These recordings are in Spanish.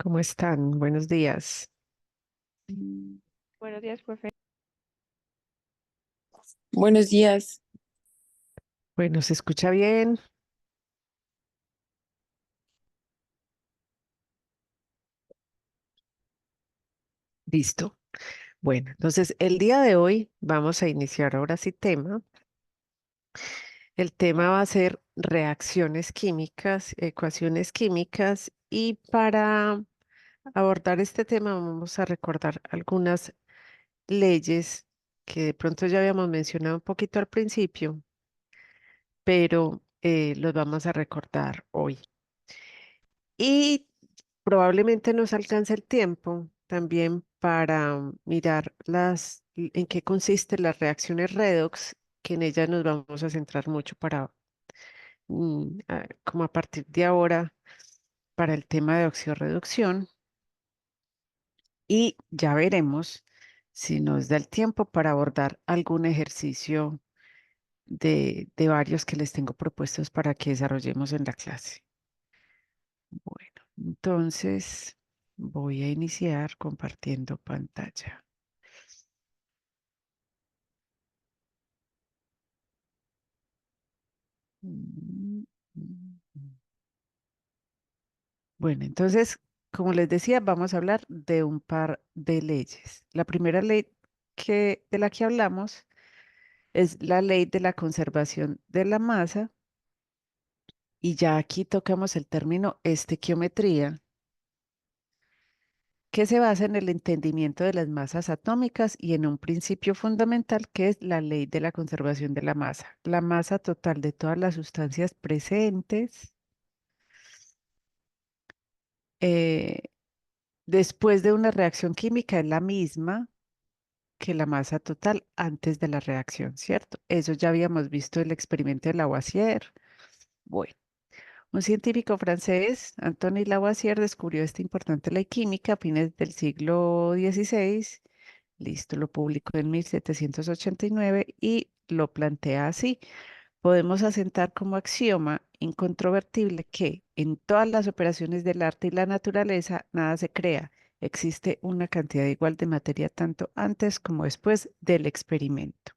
¿Cómo están? Buenos días. Buenos días, profe. Buenos días. Bueno, ¿se escucha bien? Listo. Bueno, entonces el día de hoy vamos a iniciar ahora sí tema. El tema va a ser reacciones químicas, ecuaciones químicas y para abordar este tema vamos a recordar algunas leyes que de pronto ya habíamos mencionado un poquito al principio, pero los vamos a recordar hoy. Y probablemente nos alcance el tiempo también para mirar en qué consisten las reacciones redox, que en ellas nos vamos a centrar mucho para, como a partir de ahora, para el tema de oxirreducción. Y ya veremos si nos da el tiempo para abordar algún ejercicio de varios que les tengo propuestos para que desarrollemos en la clase. Bueno, entonces voy a iniciar compartiendo pantalla. Mm, mm, mm. Bueno, entonces, como les decía, vamos a hablar de un par de leyes. La primera ley de la que hablamos es la ley de la conservación de la masa y ya aquí tocamos el término estequiometría, que se basa en el entendimiento de las masas atómicas y en un principio fundamental que es la ley de la conservación de la masa. La masa total de todas las sustancias presentes eh, después de una reacción química es la misma que la masa total antes de la reacción, ¿cierto? Eso ya habíamos visto el experimento de Lavoisier. Bueno, un científico francés, Antoine Lavoisier, descubrió esta importante ley química a fines del siglo XVI. Listo, lo publicó en 1789 y lo plantea así. Podemos asentar como axioma incontrovertible que en todas las operaciones del arte y la naturaleza nada se crea. Existe una cantidad igual de materia tanto antes como después del experimento.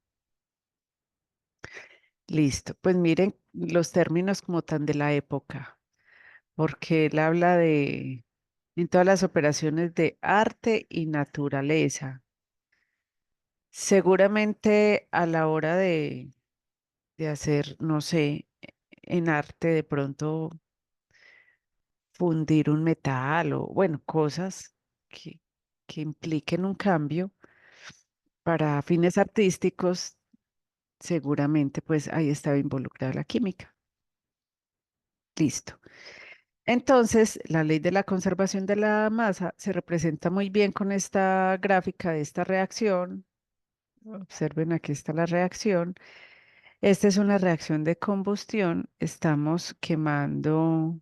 Listo, pues miren los términos como tan de la época, porque él habla de en todas las operaciones de arte y naturaleza. Seguramente a la hora de hacer, no sé, en arte de pronto fundir un metal o, bueno, cosas que, que impliquen un cambio para fines artísticos, seguramente pues ahí estaba involucrada la química. Listo. Entonces, la ley de la conservación de la masa se representa muy bien con esta gráfica de esta reacción. Observen, aquí está la reacción. Esta es una reacción de combustión. Estamos quemando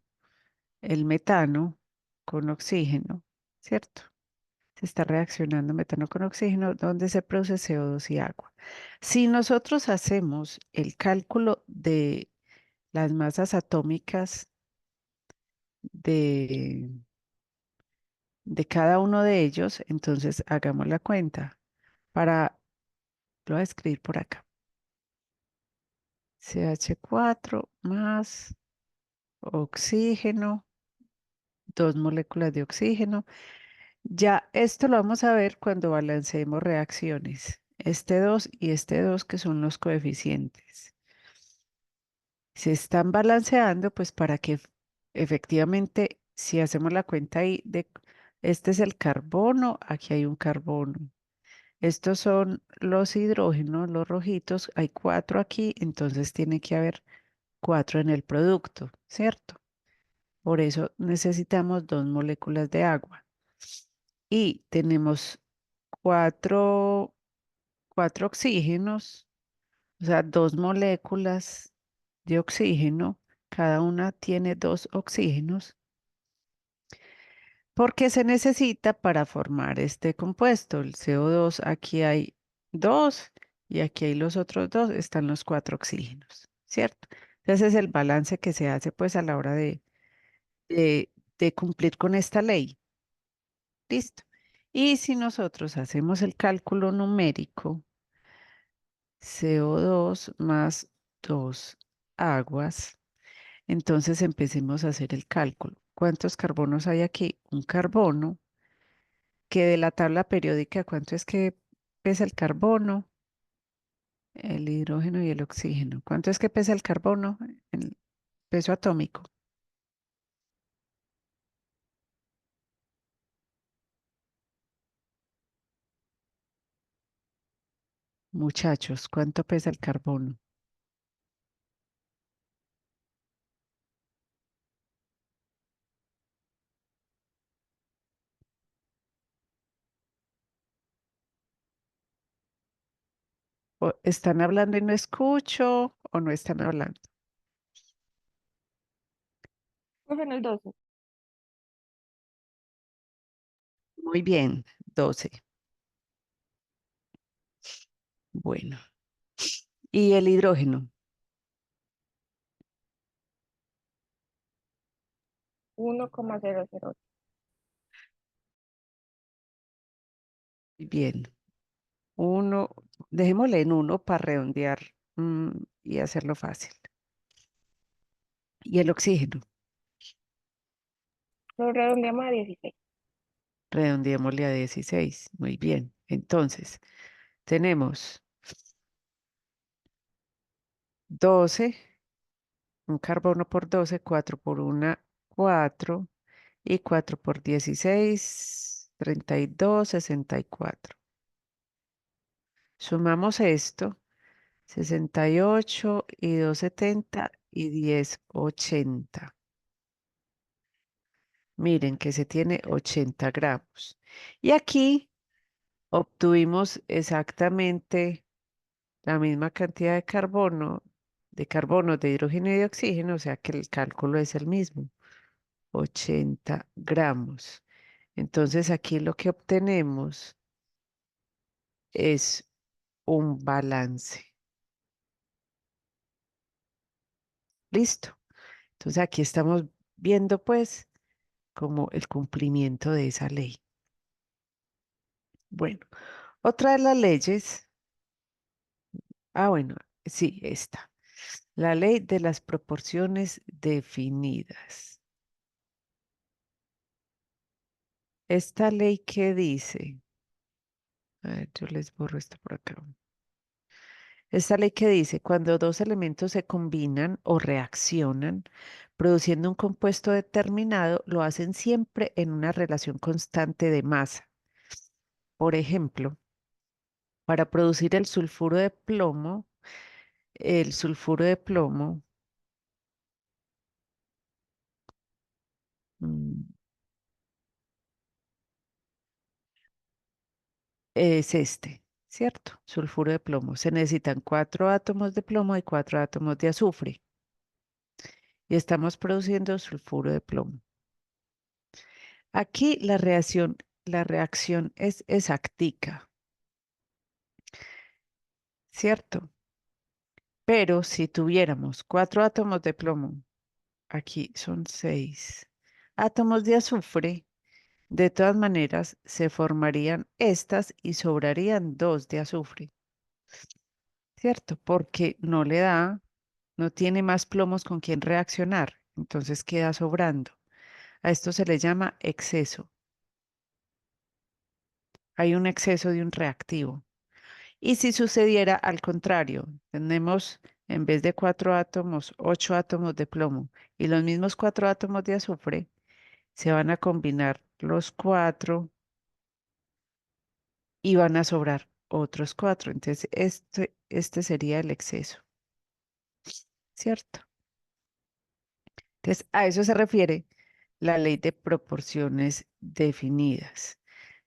el metano con oxígeno, ¿cierto? Se está reaccionando metano con oxígeno, donde se produce CO2 y agua. Si nosotros hacemos el cálculo de las masas atómicas de, de cada uno de ellos, entonces hagamos la cuenta para, lo voy a escribir por acá, CH4 más oxígeno, dos moléculas de oxígeno. Ya esto lo vamos a ver cuando balanceemos reacciones. Este 2 y este 2 que son los coeficientes. Se están balanceando pues para que efectivamente si hacemos la cuenta ahí de este es el carbono, aquí hay un carbono. Estos son los hidrógenos, los rojitos, hay cuatro aquí, entonces tiene que haber cuatro en el producto, ¿cierto? Por eso necesitamos dos moléculas de agua. Y tenemos cuatro, cuatro oxígenos, o sea, dos moléculas de oxígeno, cada una tiene dos oxígenos, porque se necesita para formar este compuesto. El CO2, aquí hay dos y aquí hay los otros dos, están los cuatro oxígenos, ¿cierto? Entonces es el balance que se hace pues a la hora de cumplir con esta ley. Listo. Y si nosotros hacemos el cálculo numérico, CO2 más 2 aguas, entonces empecemos a hacer el cálculo. ¿Cuántos carbonos hay aquí? Un carbono que de la tabla periódica, ¿cuánto es que pesa el carbono? El hidrógeno y el oxígeno. ¿Cuánto es que pesa el carbono? El peso atómico. Muchachos, ¿cuánto pesa el carbono? ¿Están hablando y no escucho o no están hablando? Pues en el 12. Muy bien, 12. Bueno. ¿Y el hidrógeno? 1,008. Muy bien. Uno, dejémosle en uno para redondear y hacerlo fácil. ¿Y el oxígeno? Lo redondeamos a 16. Redondeémosle a 16. Muy bien. Entonces, tenemos 12, un carbono por 12, 4 por una, 4, y 4 por 16, 32, 64. Sumamos esto, 68 y 2, 70 y 10, 80. Miren que se tiene 80 gramos. Y aquí obtuvimos exactamente la misma cantidad de carbono, de hidrógeno y de oxígeno, o sea que el cálculo es el mismo, 80 gramos. Entonces aquí lo que obtenemos es un balance. Listo. Entonces aquí estamos viendo pues como el cumplimiento de esa ley. Bueno, otra de las leyes, bueno, sí, esta, la ley de las proporciones definidas. Esta ley que dice, a ver, yo les borro esto por acá. Esta ley que dice, cuando dos elementos se combinan o reaccionan, produciendo un compuesto determinado, lo hacen siempre en una relación constante de masa. Por ejemplo, para producir el sulfuro de plomo mm, es este, ¿cierto? Sulfuro de plomo. Se necesitan 4 átomos de plomo y 4 átomos de azufre. Y estamos produciendo sulfuro de plomo. Aquí la reacción es exactica, ¿cierto? Pero si tuviéramos 4 átomos de plomo, aquí son 6 átomos de azufre, de todas maneras se formarían estas y sobrarían 2 de azufre, ¿cierto? Porque no tiene más plomos con quien reaccionar, entonces queda sobrando. A esto se le llama exceso. Hay un exceso de un reactivo. Y si sucediera al contrario, tenemos en vez de 4 átomos, 8 átomos de plomo y los mismos 4 átomos de azufre, se van a combinar los 4 y van a sobrar otros 4. Entonces, este sería el exceso, ¿cierto? Entonces, a eso se refiere la ley de proporciones definidas.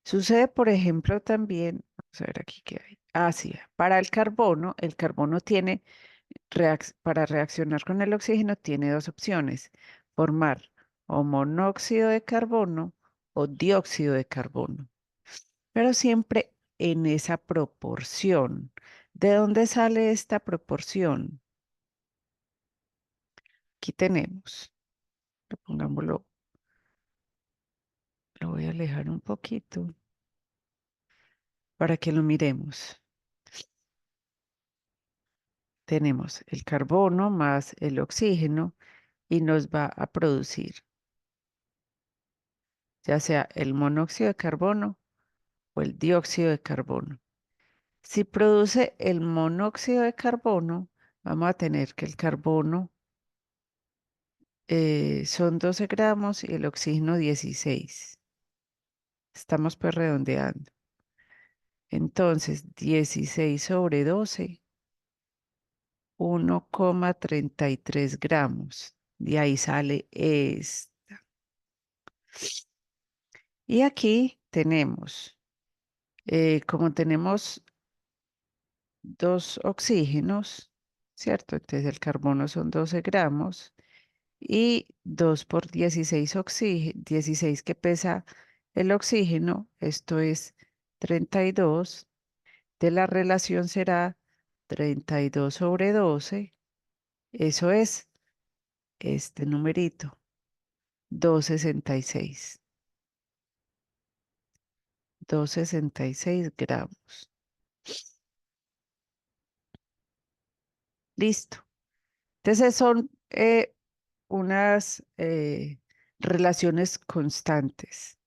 Sucede, por ejemplo, también, vamos a ver aquí qué hay. Sí, para el carbono tiene para reaccionar con el oxígeno tiene dos opciones, formar o monóxido de carbono o dióxido de carbono, pero siempre en esa proporción. ¿De dónde sale esta proporción? Aquí tenemos, pongámoslo Lo voy a alejar un poquito para que lo miremos. Tenemos el carbono más el oxígeno y nos va a producir ya sea el monóxido de carbono o el dióxido de carbono. Si produce el monóxido de carbono, vamos a tener que el carbono son 12 gramos y el oxígeno 16. Estamos pues redondeando. Entonces, 16 sobre 12, 1,33 gramos. De ahí sale esta. Y aquí tenemos, como tenemos dos oxígenos, ¿cierto? Entonces el carbono son 12 gramos y 2 por 16 oxígeno, 16 que pesa el oxígeno, esto es 32. De la relación será 32 sobre 12, eso es este numerito, 266, 266 gramos. Listo. Entonces son unas relaciones constantes.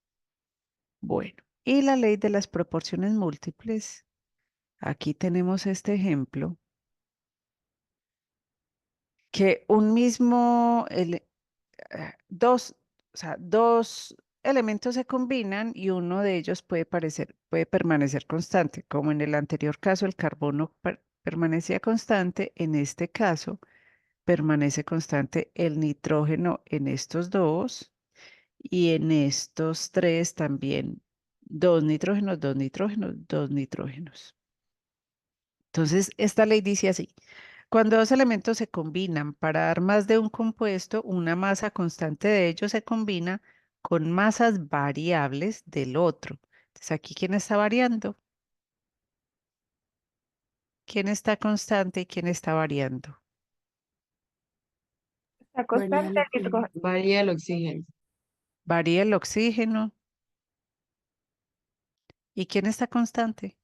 Bueno, y la ley de las proporciones múltiples. Aquí tenemos este ejemplo, que un mismo, dos, o sea, dos elementos se combinan y uno de ellos puede permanecer constante. Como en el anterior caso, el carbono permanecía constante, en este caso permanece constante el nitrógeno en estos dos y en estos tres también. Dos nitrógenos, dos nitrógenos, dos nitrógenos. Entonces, esta ley dice así. Cuando dos elementos se combinan para dar más de un compuesto, una masa constante de ellos se combina con masas variables del otro. Entonces, aquí, ¿quién está variando? ¿Quién está constante y quién está variando? Está Varía constante el el oxígeno. Varía el oxígeno. Varía el oxígeno. ¿Y quién está constante?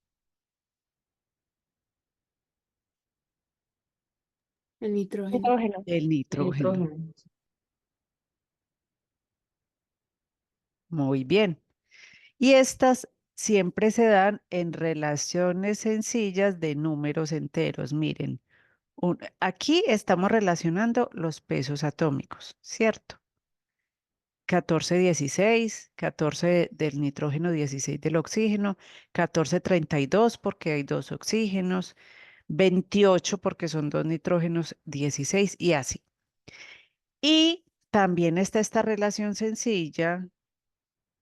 El nitrógeno. nitrógeno. El El nitrógeno. nitrógeno. Muy bien. Y estas siempre se dan en relaciones sencillas de números enteros. Miren, aquí estamos relacionando los pesos atómicos, ¿cierto? 14, 16, 14 del nitrógeno, 16 del oxígeno, 14, 32 porque hay dos oxígenos, 28 porque son dos nitrógenos, 16 y así. Y también está esta relación sencilla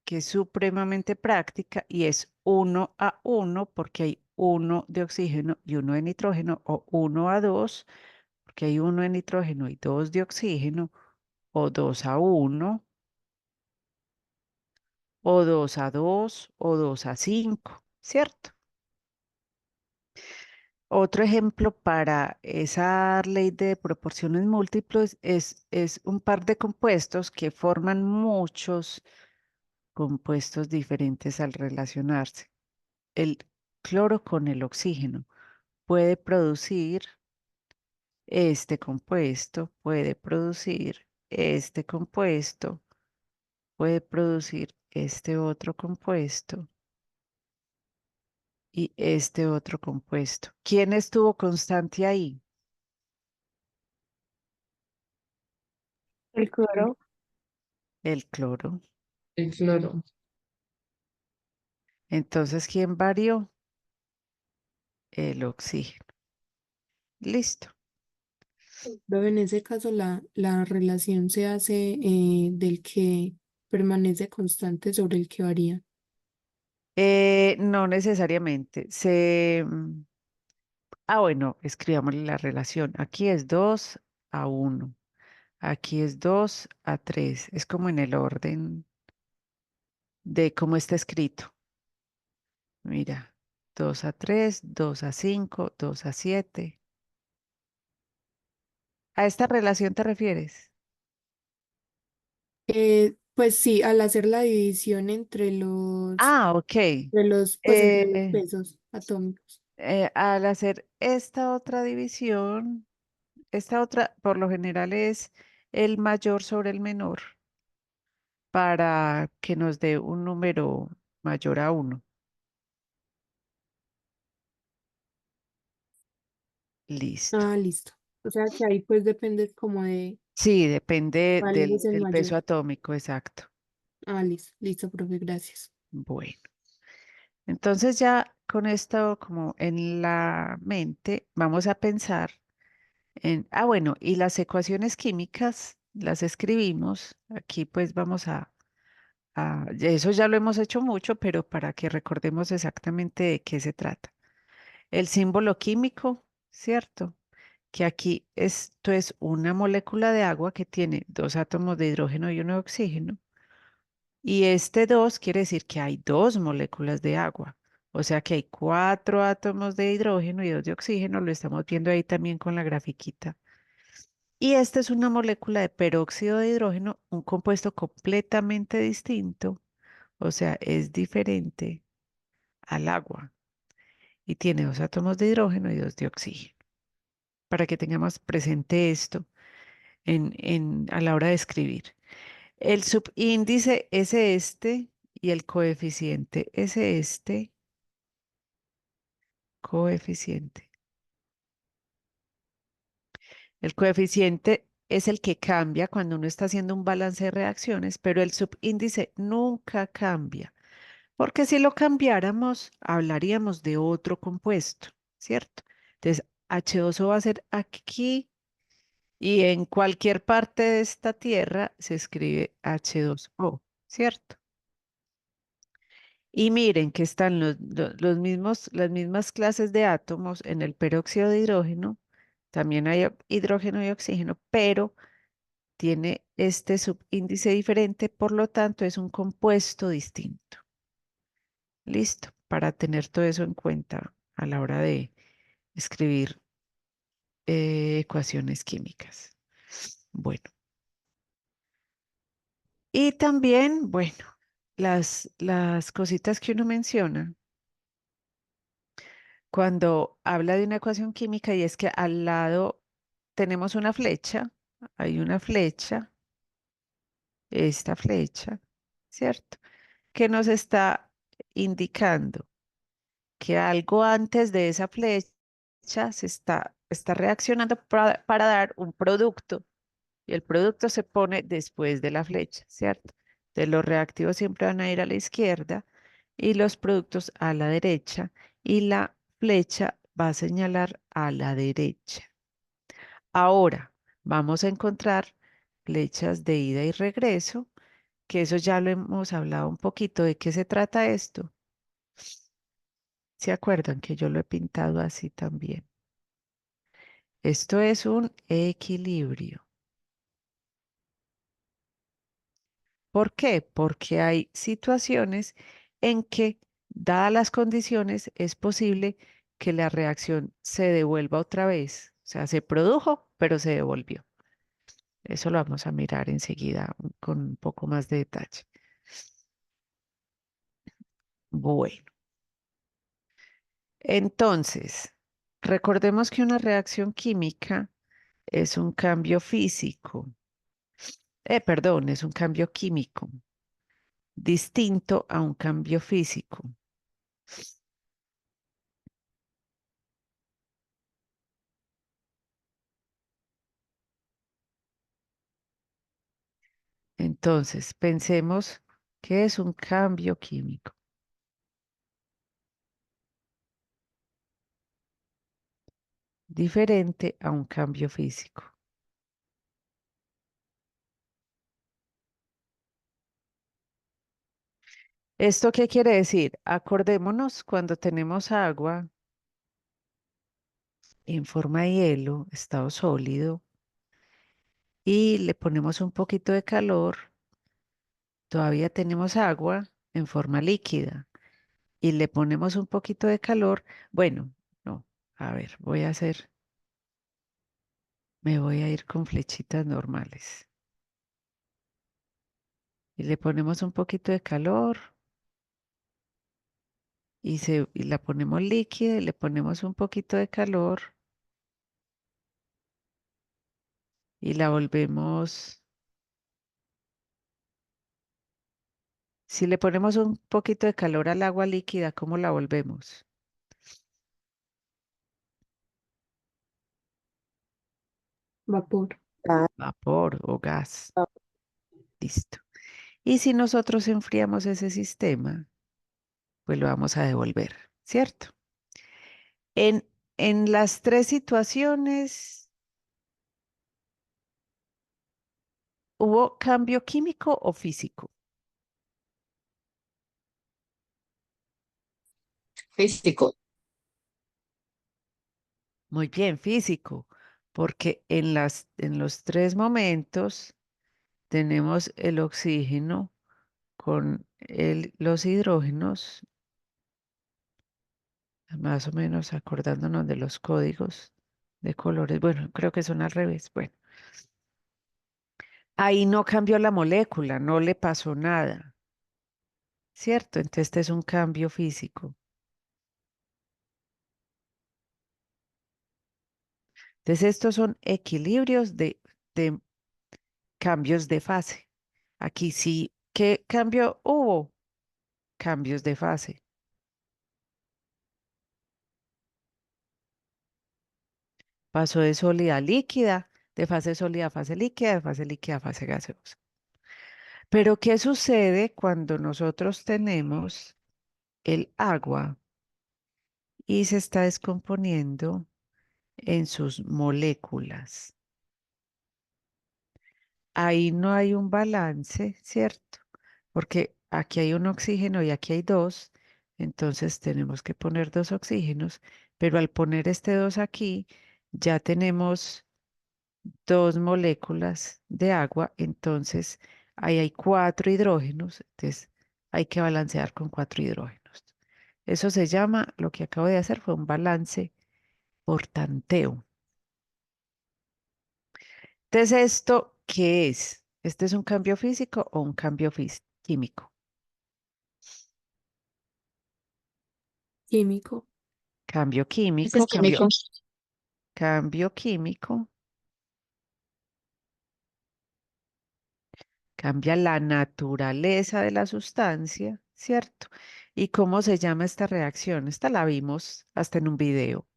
que es supremamente práctica y es 1 a 1 porque hay uno de oxígeno y uno de nitrógeno o 1 a 2 porque hay uno de nitrógeno y dos de oxígeno o 2 a 1 o 2 a 2 o 2 a 5, ¿cierto? Otro ejemplo para esa ley de proporciones múltiples es un par de compuestos que forman muchos compuestos diferentes al relacionarse. El cloro con el oxígeno puede producir este compuesto, puede producir este compuesto, puede producir este otro compuesto y este otro compuesto. ¿Quién estuvo constante ahí? El cloro. El cloro. El cloro. Entonces, ¿quién varió? El oxígeno. Listo. Pero en ese caso la relación se hace del que permanece constante sobre el que varía. No necesariamente. Bueno, escribámosle la relación. Aquí es 2 a 1. Aquí es 2 a 3. Es como en el orden de cómo está escrito. Mira, 2 a 3, 2 a 5, 2 a 7. ¿A esta relación te refieres? Pues sí, al hacer la división Ah, ok. entre los Eh, pesos atómicos. Al hacer esta otra división, esta otra por lo general es el mayor sobre el menor para que nos dé un número mayor a uno. Listo. Ah, listo. O sea que ahí pues depende como de Sí, depende cuál es el del mayor. peso atómico, exacto. Ah, listo, listo, profe, gracias. Bueno, entonces ya con esto como en la mente, vamos a pensar bueno, y las ecuaciones químicas las escribimos. Aquí pues vamos ya eso ya lo hemos hecho mucho, pero para que recordemos exactamente de qué se trata. El símbolo químico, ¿cierto? Que aquí esto es una molécula de agua que tiene dos átomos de hidrógeno y uno de oxígeno. Y este 2 quiere decir que hay dos moléculas de agua. O sea que hay cuatro átomos de hidrógeno y dos de oxígeno. Lo estamos viendo ahí también con la grafiquita. Y esta es una molécula de peróxido de hidrógeno, un compuesto completamente distinto. O sea, es diferente al agua. Y tiene dos átomos de hidrógeno y dos de oxígeno. Para que tengamos presente esto a la hora de escribir. El subíndice es este y el coeficiente es este. Coeficiente. El coeficiente es el que cambia cuando uno está haciendo un balance de reacciones, pero el subíndice nunca cambia, porque si lo cambiáramos, hablaríamos de otro compuesto, ¿cierto? Entonces, H2O va a ser aquí y en cualquier parte de esta tierra se escribe H2O, ¿cierto? Y miren que están los mismos, las mismas clases de átomos en el peróxido de hidrógeno. También hay hidrógeno y oxígeno, pero tiene este subíndice diferente, por lo tanto es un compuesto distinto. Listo, para tener todo eso en cuenta a la hora de escribir ecuaciones químicas. Bueno, y también, bueno, las cositas que uno menciona cuando habla de una ecuación química y es que al lado tenemos una flecha, hay una flecha, esta flecha, ¿cierto? Que nos está indicando que algo antes de esa flecha está reaccionando para dar un producto y el producto se pone después de la flecha, ¿cierto? De los reactivos siempre van a ir a la izquierda y los productos a la derecha y la flecha va a señalar a la derecha. Ahora vamos a encontrar flechas de ida y regreso, que eso ya lo hemos hablado un poquito. ¿De qué se trata esto? ¿Se acuerdan que yo lo he pintado así también? Esto es un equilibrio. ¿Por qué? Porque hay situaciones en que, dadas las condiciones, es posible que la reacción se devuelva otra vez. O sea, se produjo, pero se devolvió. Eso lo vamos a mirar enseguida con un poco más de detalle. Bueno, entonces, recordemos que una reacción química es un cambio físico. Perdón, es un cambio químico distinto a un cambio físico. Entonces, pensemos que es un cambio químico diferente a un cambio físico. ¿Esto qué quiere decir? Acordémonos cuando tenemos agua en forma de hielo, estado sólido, y le ponemos un poquito de calor, todavía tenemos agua en forma líquida y le ponemos un poquito de calor. Bueno, no, a ver, me voy a ir con flechitas normales. y le ponemos un poquito de calor y la ponemos líquida y le ponemos un poquito de calor y la volvemos. Si le ponemos un poquito de calor al agua líquida, ¿cómo la volvemos? Vapor. Vapor o gas. Listo. Y si nosotros enfriamos ese sistema, pues lo vamos a devolver, ¿cierto? En, en las tres situaciones, ¿hubo cambio químico o físico? Físico. Muy bien, físico, porque en los tres momentos tenemos el oxígeno con los hidrógenos, más o menos acordándonos de los códigos de colores. Bueno, creo que son al revés. Bueno, ahí no cambió la molécula, no le pasó nada, ¿cierto? Entonces este es un cambio físico. Entonces estos son equilibrios de cambios de fase. Aquí sí, ¿qué cambio hubo? Cambios de fase. Pasó de sólida a líquida, de fase sólida a fase líquida, de fase líquida a fase gaseosa. Pero ¿qué sucede cuando nosotros tenemos el agua y se está descomponiendo en sus moléculas? Ahí no hay un balance, ¿cierto? Porque aquí hay un oxígeno y aquí hay dos, entonces tenemos que poner dos oxígenos, pero al poner este dos aquí, ya tenemos dos moléculas de agua, entonces ahí hay cuatro hidrógenos, entonces hay que balancear con cuatro hidrógenos. Eso se llama, lo que acabo de hacer fue un balance por tanteo. Entonces, ¿esto qué es? ¿Este es un cambio físico o un cambio químico? Químico. Cambio Ese es químico, químico. cambio químico, cambia la naturaleza de la sustancia, ¿cierto? ¿Y cómo se llama esta reacción? Esta la vimos hasta en un video.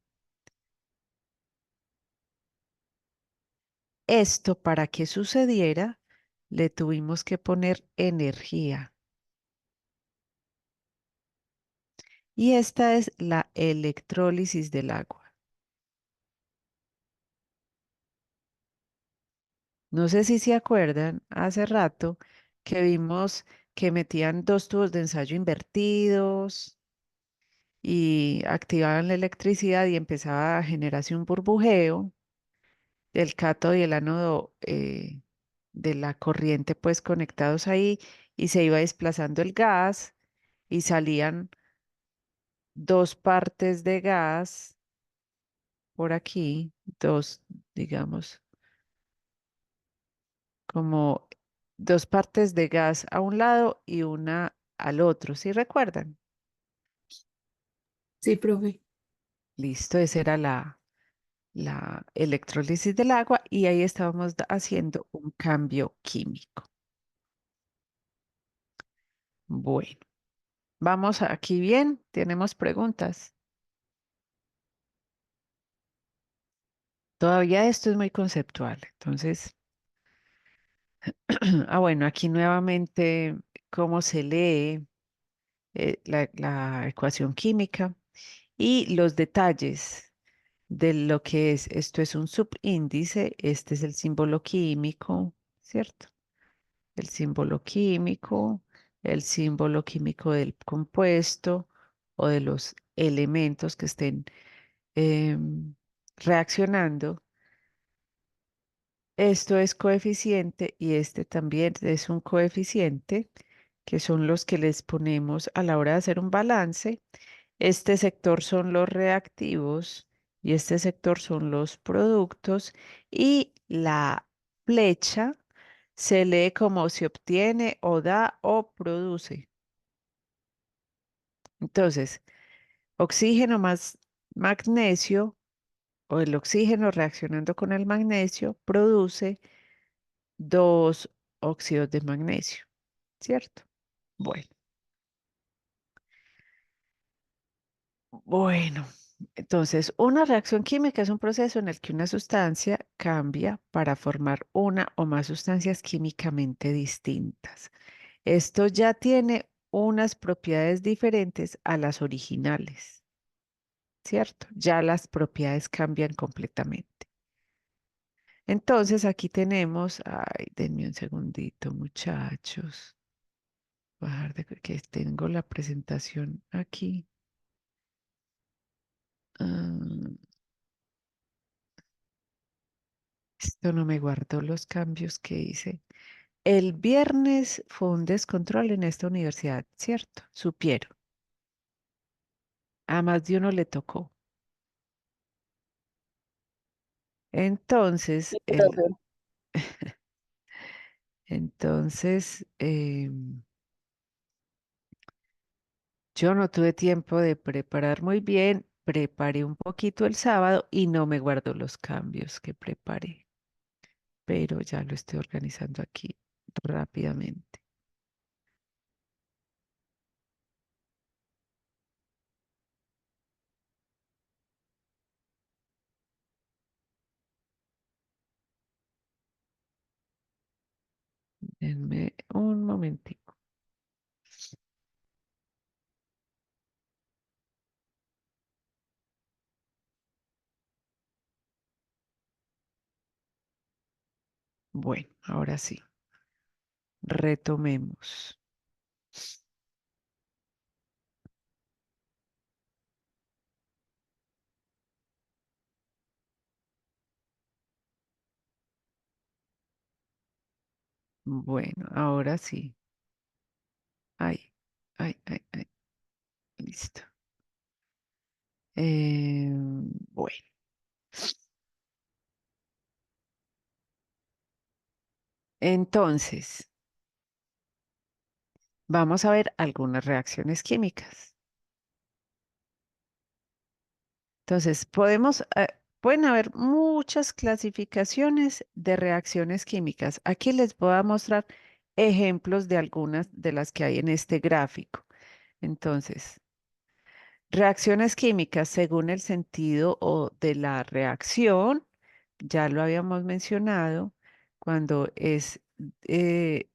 Esto, para que sucediera, le tuvimos que poner energía. Y esta es la electrólisis del agua. No sé si se acuerdan, hace rato que vimos que metían dos tubos de ensayo invertidos y activaban la electricidad y empezaba a generarse un burbujeo del cátodo y el ánodo de la corriente pues conectados ahí y se iba desplazando el gas y salían dos partes de gas por aquí, dos, digamos, como dos partes de gas a un lado y una al otro, ¿sí recuerdan? Sí, profe. Listo, esa era la electrólisis del agua y ahí estábamos haciendo un cambio químico. Bueno, vamos aquí bien, tenemos preguntas. Todavía esto es muy conceptual, entonces, bueno, aquí nuevamente, ¿cómo se lee la ecuación química? Y los detalles de lo que es, esto es un subíndice, este es el símbolo químico, ¿cierto? El símbolo químico del compuesto o de los elementos que estén reaccionando. Esto es coeficiente y este también es un coeficiente, que son los que les ponemos a la hora de hacer un balance. Este sector son los reactivos y este sector son los productos y la flecha se lee como se obtiene o da o produce. Entonces, oxígeno más magnesio o el oxígeno reaccionando con el magnesio produce dos óxidos de magnesio, ¿cierto? Bueno, bueno. Entonces, una reacción química es un proceso en el que una sustancia cambia para formar una o más sustancias químicamente distintas. Esto ya tiene unas propiedades diferentes a las originales, ¿cierto? Ya las propiedades cambian completamente. Entonces, aquí tenemos, ay, denme un segundito, muchachos. Bajar de que tengo la presentación aquí. Ah, esto no me guardó los cambios que hice. El viernes fue un descontrol en esta universidad, ¿cierto? Supieron. A más de uno le tocó. Entonces, Sí, profe. entonces yo no tuve tiempo de preparar muy bien. Preparé un poquito el sábado y no me guardo los cambios que preparé, pero ya lo estoy organizando aquí rápidamente. Denme un momentico. Bueno, ahora sí, retomemos. Bueno, ahora sí. Ay, ay, ay, ay, listo. Bueno, entonces, vamos a ver algunas reacciones químicas. Entonces, pueden haber muchas clasificaciones de reacciones químicas. Aquí les voy a mostrar ejemplos de algunas de las que hay en este gráfico. Entonces, reacciones químicas según el sentido o de la reacción, ya lo habíamos mencionado, cuando es eh,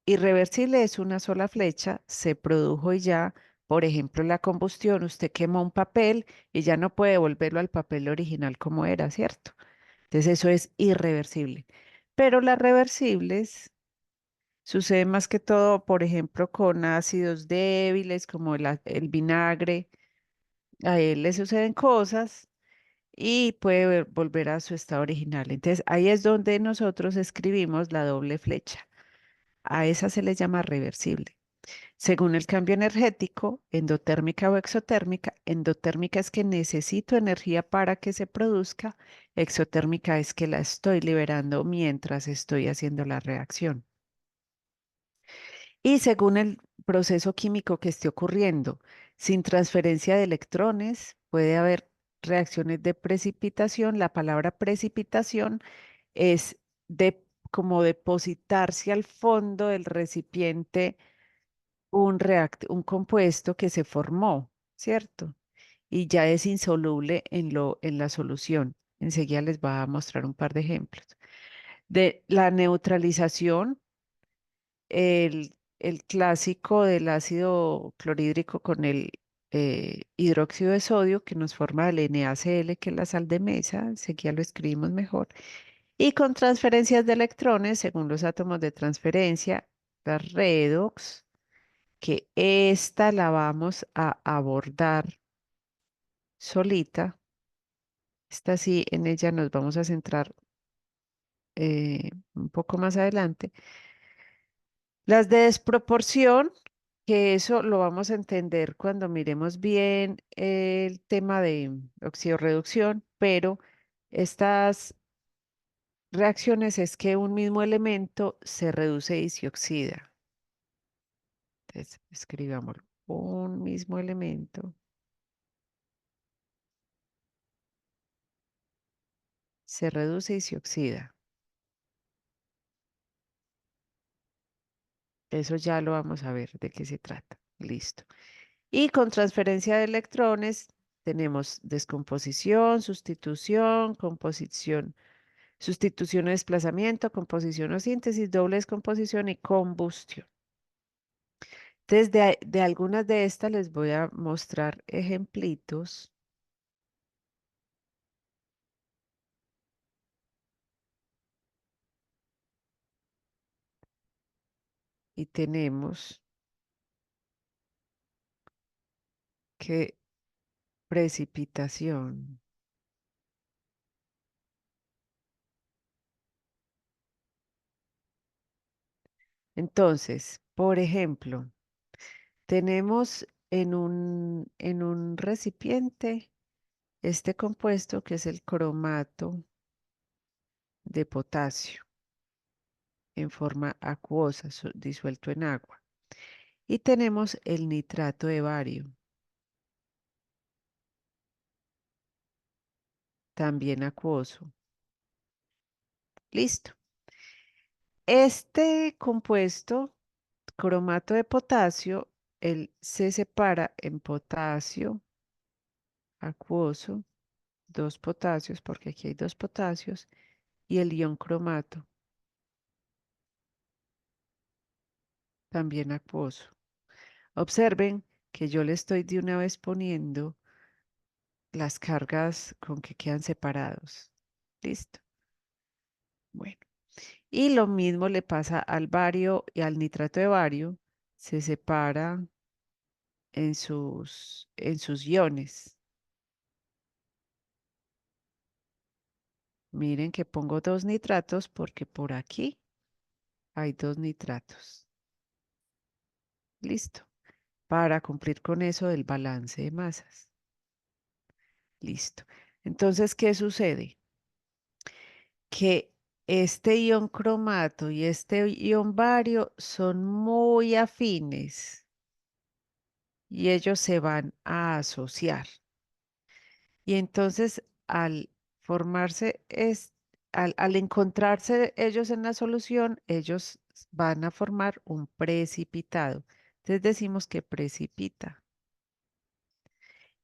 irreversible es una sola flecha, se produjo y ya, por ejemplo, la combustión, usted quemó un papel y ya no puede volverlo al papel original como era, ¿cierto? Entonces eso es irreversible. Pero las reversibles suceden más que todo, por ejemplo, con ácidos débiles como el vinagre, a él le suceden cosas y puede volver a su estado original. Entonces ahí es donde nosotros escribimos la doble flecha. A esa se le llama reversible. Según el cambio energético, endotérmica o exotérmica, endotérmica es que necesito energía para que se produzca, exotérmica es que la estoy liberando mientras estoy haciendo la reacción. Y según el proceso químico que esté ocurriendo, sin transferencia de electrones, puede haber reacciones de precipitación. La palabra precipitación es de como depositarse al fondo del recipiente un compuesto que se formó, ¿cierto? Y ya es insoluble en la solución. Enseguida les voy a mostrar un par de ejemplos. De la neutralización, el clásico del ácido clorhídrico con el hidróxido de sodio que nos forma el NaCl, que es la sal de mesa, enseguida lo escribimos mejor. Y con transferencias de electrones, según los átomos de transferencia, la redox, que esta la vamos a abordar solita. Esta sí, en ella nos vamos a centrar un poco más adelante. Las de desproporción, que eso lo vamos a entender cuando miremos bien el tema de oxidorreducción, pero estas reacciones es que un mismo elemento se reduce y se oxida. Entonces, escribámoslo. Un mismo elemento se reduce y se oxida. Eso ya lo vamos a ver de qué se trata. Listo. Y con transferencia de electrones tenemos descomposición, sustitución, composición, sustitución o desplazamiento, composición o síntesis, doble descomposición y combustión. Entonces, de algunas de estas les voy a mostrar ejemplitos. Y tenemos que precipitación. Entonces, por ejemplo, tenemos en un recipiente este compuesto que es el cromato de potasio en forma acuosa, disuelto en agua. Y tenemos el nitrato de bario, también acuoso. Listo. Este compuesto, cromato de potasio, él se separa en potasio acuoso, dos potasios, porque aquí hay dos potasios, y el ion cromato, también acuoso. Observen que yo le estoy de una vez poniendo las cargas con que quedan separados. Listo. Bueno, y lo mismo le pasa al bario y al nitrato de bario, se separa en sus iones. Miren que pongo dos nitratos porque por aquí hay dos nitratos. Listo. Para cumplir con eso del balance de masas. Listo. Entonces, ¿qué sucede? Que este ion cromato y este ion bario son muy afines y ellos se van a asociar. Y entonces, al formarse, al encontrarse ellos en la solución, ellos van a formar un precipitado. Entonces decimos que precipita.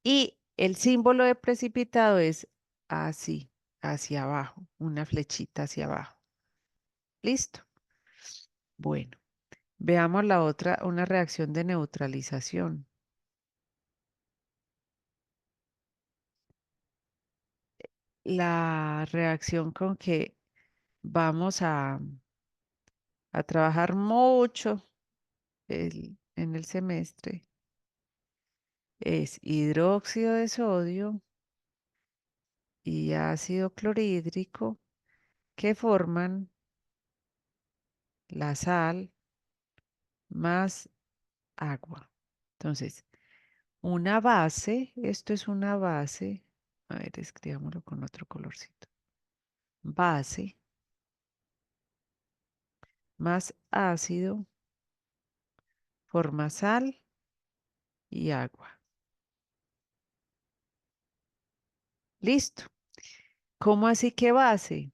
Y el símbolo de precipitado es así, hacia abajo, una flechita hacia abajo. ¿Listo? Bueno, veamos la otra, una reacción de neutralización. La reacción con que vamos a trabajar mucho en el semestre es hidróxido de sodio y ácido clorhídrico que forman la sal más agua. Entonces, una base, esto es una base, a ver, escribámoslo con otro colorcito. Base más ácido forma sal y agua. Listo. ¿Cómo así que base?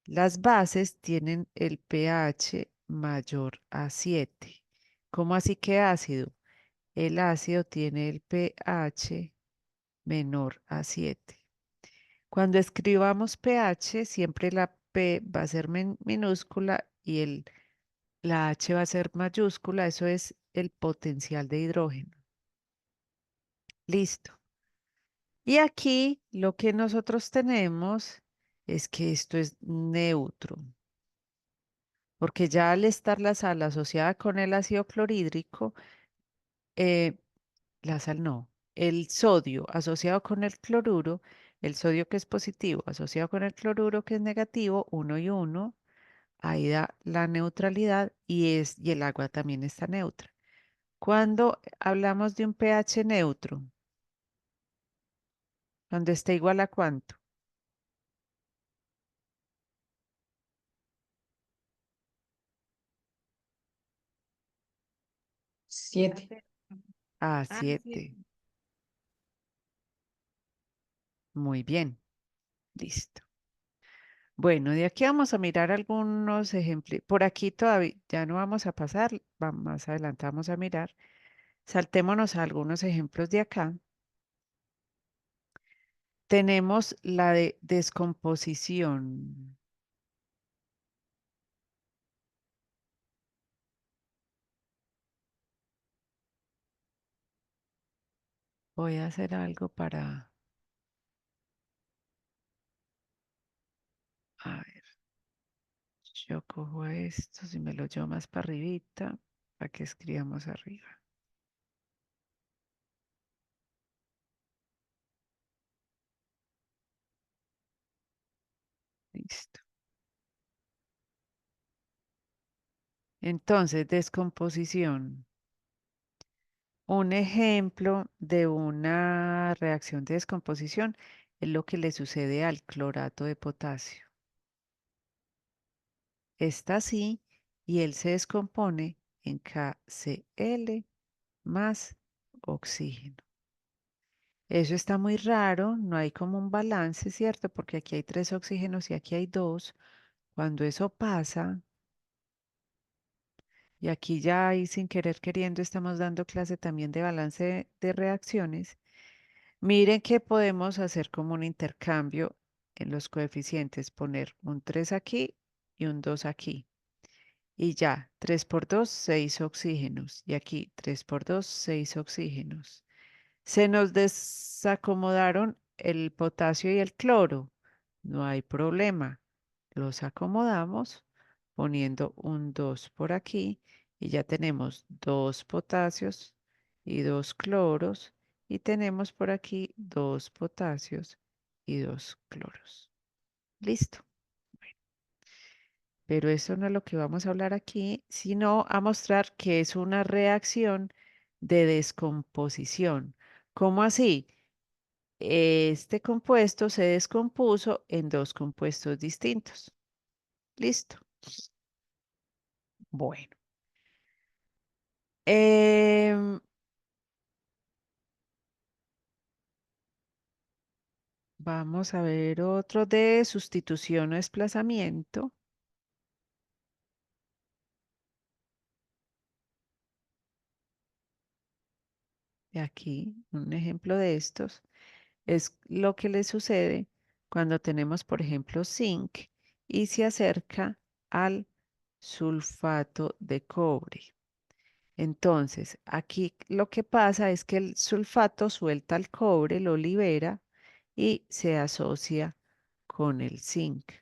Las bases tienen el pH mayor a 7. ¿Cómo así que ácido? El ácido tiene el pH menor a 7. Cuando escribamos pH, siempre la P va a ser minúscula y la H va a ser mayúscula. Eso es el potencial de hidrógeno. Listo. Y aquí lo que nosotros tenemos es que esto es neutro, porque ya al estar la sal asociada con el ácido clorhídrico, eh, la sal no, el sodio asociado con el cloruro, el sodio que es positivo asociado con el cloruro que es negativo, uno y uno, ahí da la neutralidad y el agua también está neutra. Cuando hablamos de un pH neutro, cuando está igual a cuánto, 7. A7. Muy bien, listo. Bueno, de aquí vamos a mirar algunos ejemplos. Por aquí todavía ya no vamos a pasar, más adelante vamos a mirar. Saltémonos a algunos ejemplos de acá. Tenemos la de descomposición. Voy a hacer algo para... A ver, yo cojo esto, si me lo llevo más para arribita, para que escribamos arriba. Listo. Entonces, descomposición. Un ejemplo de una reacción de descomposición es lo que le sucede al clorato de potasio. Está así y él se descompone en KCl más oxígeno. Eso está muy raro, no hay como un balance, ¿cierto? Porque aquí hay 3 oxígenos y aquí hay 2. Cuando eso pasa, y aquí ya ahí sin querer queriendo estamos dando clase también de balance de reacciones. Miren que podemos hacer como un intercambio en los coeficientes, poner un 3 aquí y un 2 aquí. Y ya, 3 por 2, 6 oxígenos. Y aquí, 3 por 2, 6 oxígenos. Se nos desacomodaron el potasio y el cloro. No hay problema. Los acomodamos poniendo un 2 por aquí y ya tenemos 2 potasios y 2 cloros y tenemos por aquí 2 potasios y 2 cloros. Listo. Pero eso no es lo que vamos a hablar aquí, sino a mostrar que es una reacción de descomposición. ¿Cómo así? Este compuesto se descompuso en 2 compuestos distintos. Listo. Bueno. Em, Vamos a ver otro de sustitución o desplazamiento. Y aquí, un ejemplo de estos es lo que le sucede cuando tenemos, por ejemplo, zinc y se acerca al sulfato de cobre. Entonces, aquí lo que pasa es que el sulfato suelta el cobre, lo libera y se asocia con el zinc.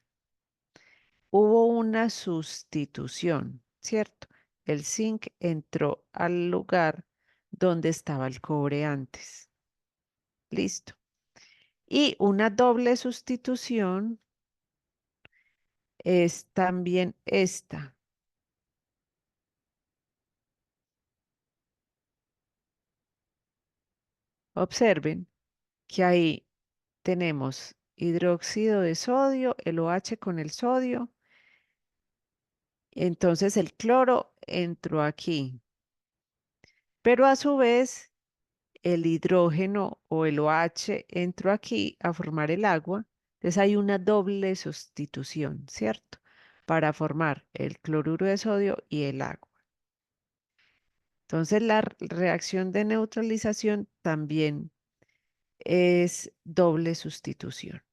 Hubo una sustitución, ¿cierto? El zinc entró al lugar donde estaba el cobre antes. Listo. Y una doble sustitución es también esta. Observen que ahí tenemos hidróxido de sodio, el OH con el sodio. Entonces el cloro entró aquí, pero a su vez el hidrógeno o el OH entró aquí a formar el agua. Entonces hay una doble sustitución, ¿cierto? Para formar el cloruro de sodio y el agua. Entonces la reacción de neutralización también es doble sustitución.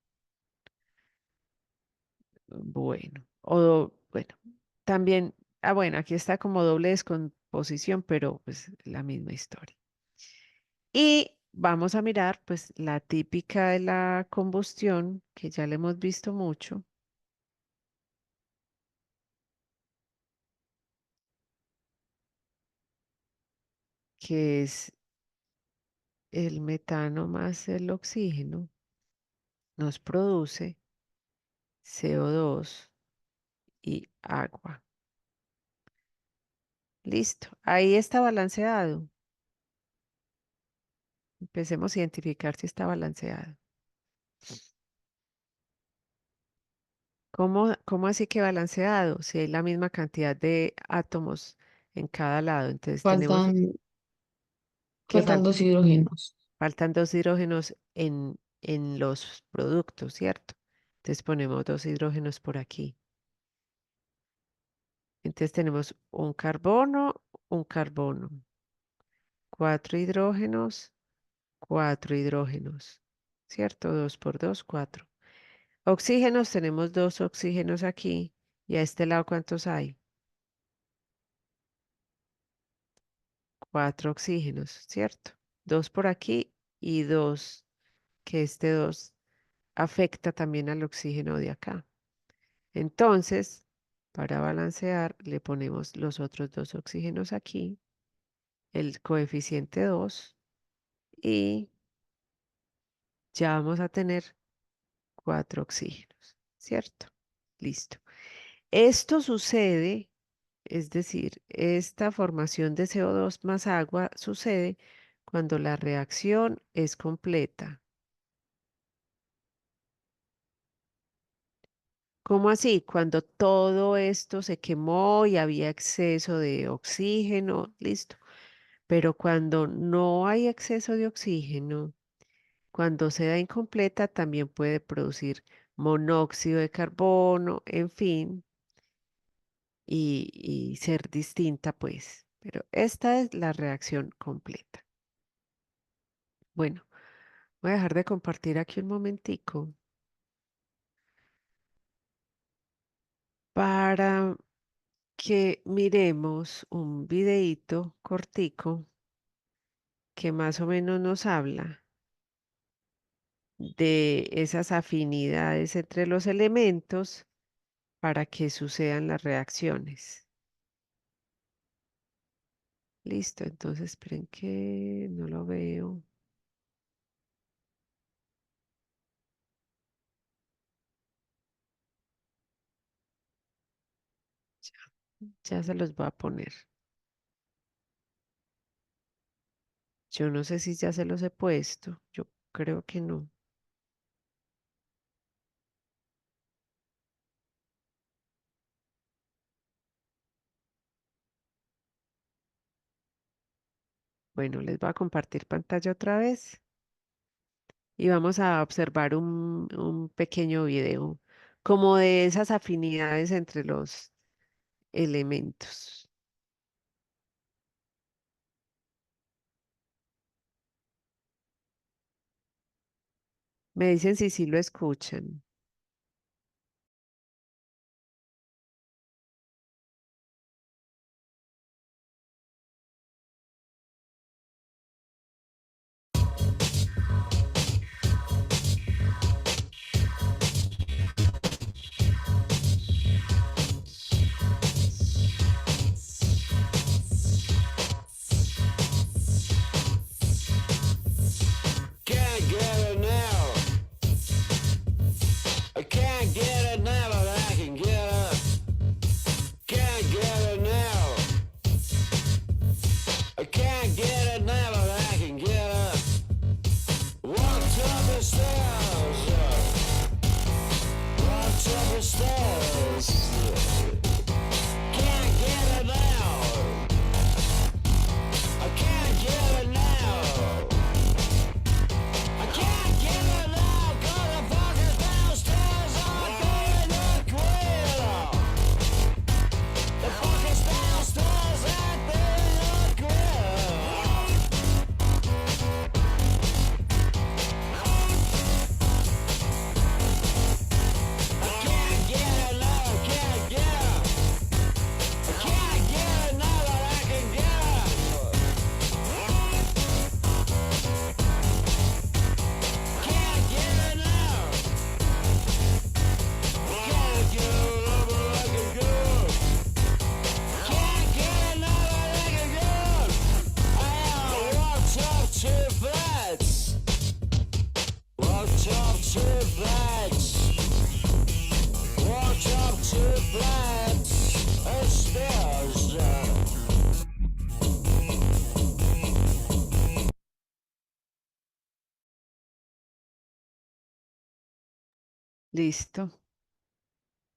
Bueno, bueno, también, bueno, aquí está como doble descomposición, pero pues la misma historia. Y vamos a mirar pues la típica de la combustión, que ya le hemos visto mucho, que es el metano más el oxígeno, nos produce CO2 y agua. Listo, ahí está balanceado. Empecemos a identificar si está balanceado. ¿Cómo así que balanceado? Si hay la misma cantidad de átomos en cada lado. Entonces tenemos Faltan, que faltan 2 hidrógenos. faltan 2 hidrógenos en los productos, ¿cierto? Entonces ponemos 2 hidrógenos por aquí. Entonces tenemos un carbono, 4 hidrógenos, 4 hidrógenos, ¿cierto? 2 por 2, 4. Oxígenos, tenemos 2 oxígenos aquí. ¿Y a este lado cuántos hay? 4 oxígenos, ¿cierto? 2 por aquí y 2, que este 2 afecta también al oxígeno de acá. Entonces, para balancear, le ponemos los otros 2 oxígenos aquí, el coeficiente 2, y ya vamos a tener 4 oxígenos, ¿cierto? Listo. Esto sucede, es decir, esta formación de CO2 más agua sucede cuando la reacción es completa. ¿Cómo así? Cuando todo esto se quemó y había exceso de oxígeno, listo. Pero cuando no hay exceso de oxígeno, cuando se da incompleta, también puede producir monóxido de carbono, en fin, y ser distinta, pues. Pero esta es la reacción completa. Bueno, voy a dejar de compartir aquí un momentico para que miremos un videíto cortico que más o menos nos habla de esas afinidades entre los elementos para que sucedan las reacciones. Listo, entonces esperen que no lo veo. Ya se los voy a poner. Yo no sé si ya se los he puesto. Yo creo que no. Bueno, les voy a compartir pantalla otra vez y vamos a observar un pequeño video como de esas afinidades entre los elementos. Me dicen si sí lo escuchan. Can't get it now. I can't get it now, but I can get it. Can't get it now. I can't get it now, but I can get it. Walked up the stairs. Walked up the stairs. Can't get it now. I can't get it now. I can't get it now, 'cause the fucker's downstairs are going to grill. The fucker's downstairs at the grill. I can't get it now, I can't get it. I can't get it now, but I can get it. Can't get it now. Can't get it now, but I can get it. Can't get it now, but I can get it. I walked up 2 flats. Walked up 2 flats. Walked up 2 flats. Stairs. Listo.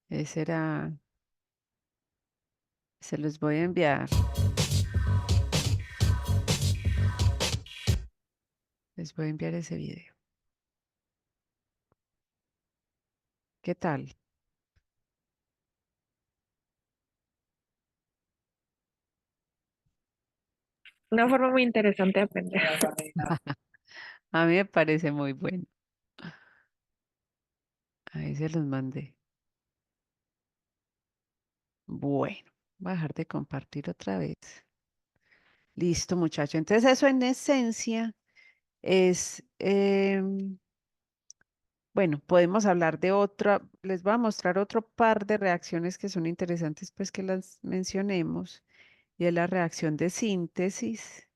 Ese era Se los voy a enviar. Les voy a enviar ese video. ¿Qué tal? Una forma muy interesante de aprender. A mí me parece muy bueno. Ahí se los mandé. Bueno, voy a dejar de compartir otra vez. Listo, muchacho. Entonces eso en esencia es, bueno, podemos hablar de otra, les voy a mostrar otro par de reacciones que son interesantes, pues que las mencionemos, y es la reacción de síntesis,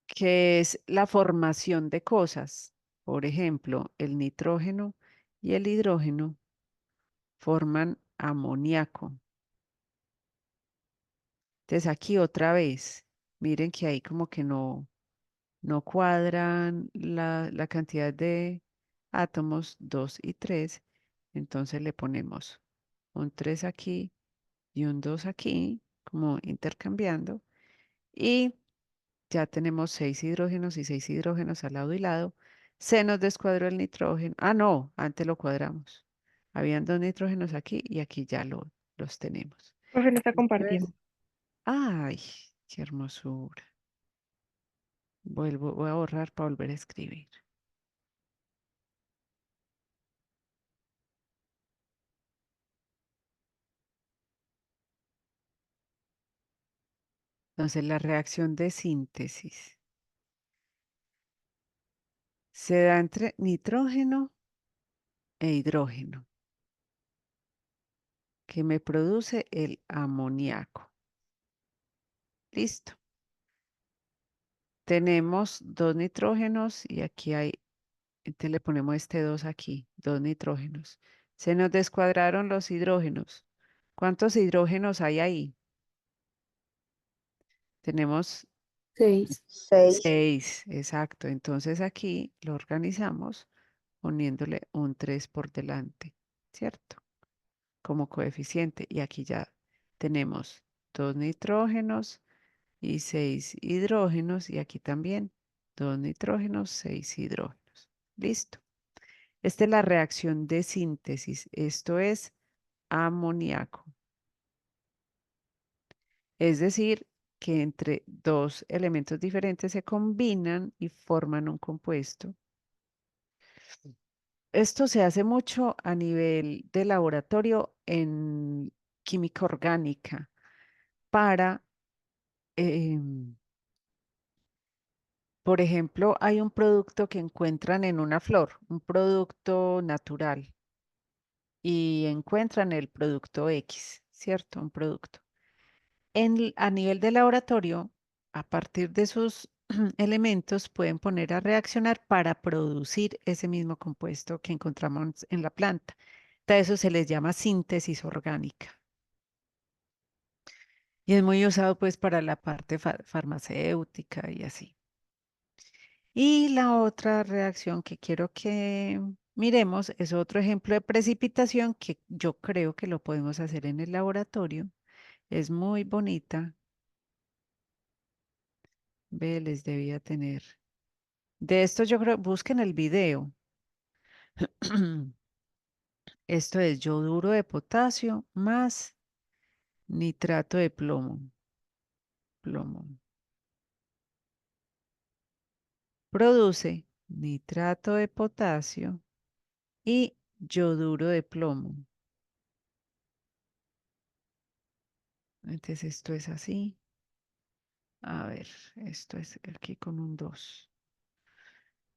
que es la formación de cosas. Por ejemplo, el nitrógeno y el hidrógeno forman amoníaco. Entonces aquí otra vez, miren que ahí como que no cuadran la cantidad de átomos, 2 y 3. Entonces le ponemos un 3 aquí y un 2 aquí, como intercambiando. Y ya tenemos 6 hidrógenos y 6 hidrógenos al lado y lado. Se nos descuadró el nitrógeno. Ah, no, antes lo cuadramos. Habían 2 nitrógenos aquí y aquí ya los tenemos. Profe, no está Entonces, compartiendo. ay, qué hermosura. Voy a borrar para volver a escribir. Entonces, la reacción de síntesis se da entre nitrógeno e hidrógeno, que me produce el amoníaco. Listo. Tenemos 2 nitrógenos y aquí hay, entonces le ponemos este 2 aquí, 2 nitrógenos. Se nos descuadraron los hidrógenos. ¿Cuántos hidrógenos hay ahí? Tenemos 6. 6, exacto. Entonces aquí lo organizamos poniéndole un 3 por delante, ¿cierto? Como coeficiente. Y aquí ya tenemos 2 nitrógenos y 6 hidrógenos. Y aquí también 2 nitrógenos, 6 hidrógenos. Listo. Esta es la reacción de síntesis. Esto es amoníaco. Es decir, que entre dos elementos diferentes se combinan y forman un compuesto. Esto se hace mucho a nivel de laboratorio en química orgánica para, em, por ejemplo, hay un producto que encuentran en una flor, un producto natural, y encuentran el producto X, ¿cierto? Un producto. A nivel de laboratorio, a partir de sus elementos, pueden poner a reaccionar para producir ese mismo compuesto que encontramos en la planta. A eso se les llama síntesis orgánica. Y es muy usado pues para la parte farmacéutica y así. Y la otra reacción que quiero que miremos es otro ejemplo de precipitación que yo creo que lo podemos hacer en el laboratorio. Es muy bonita. Ve, les debía tener. De esto yo creo, busquen el video. Esto es yoduro de potasio más nitrato de plomo. Plomo. Produce nitrato de potasio y yoduro de plomo. Entonces esto es así. A ver, esto es aquí con un 2.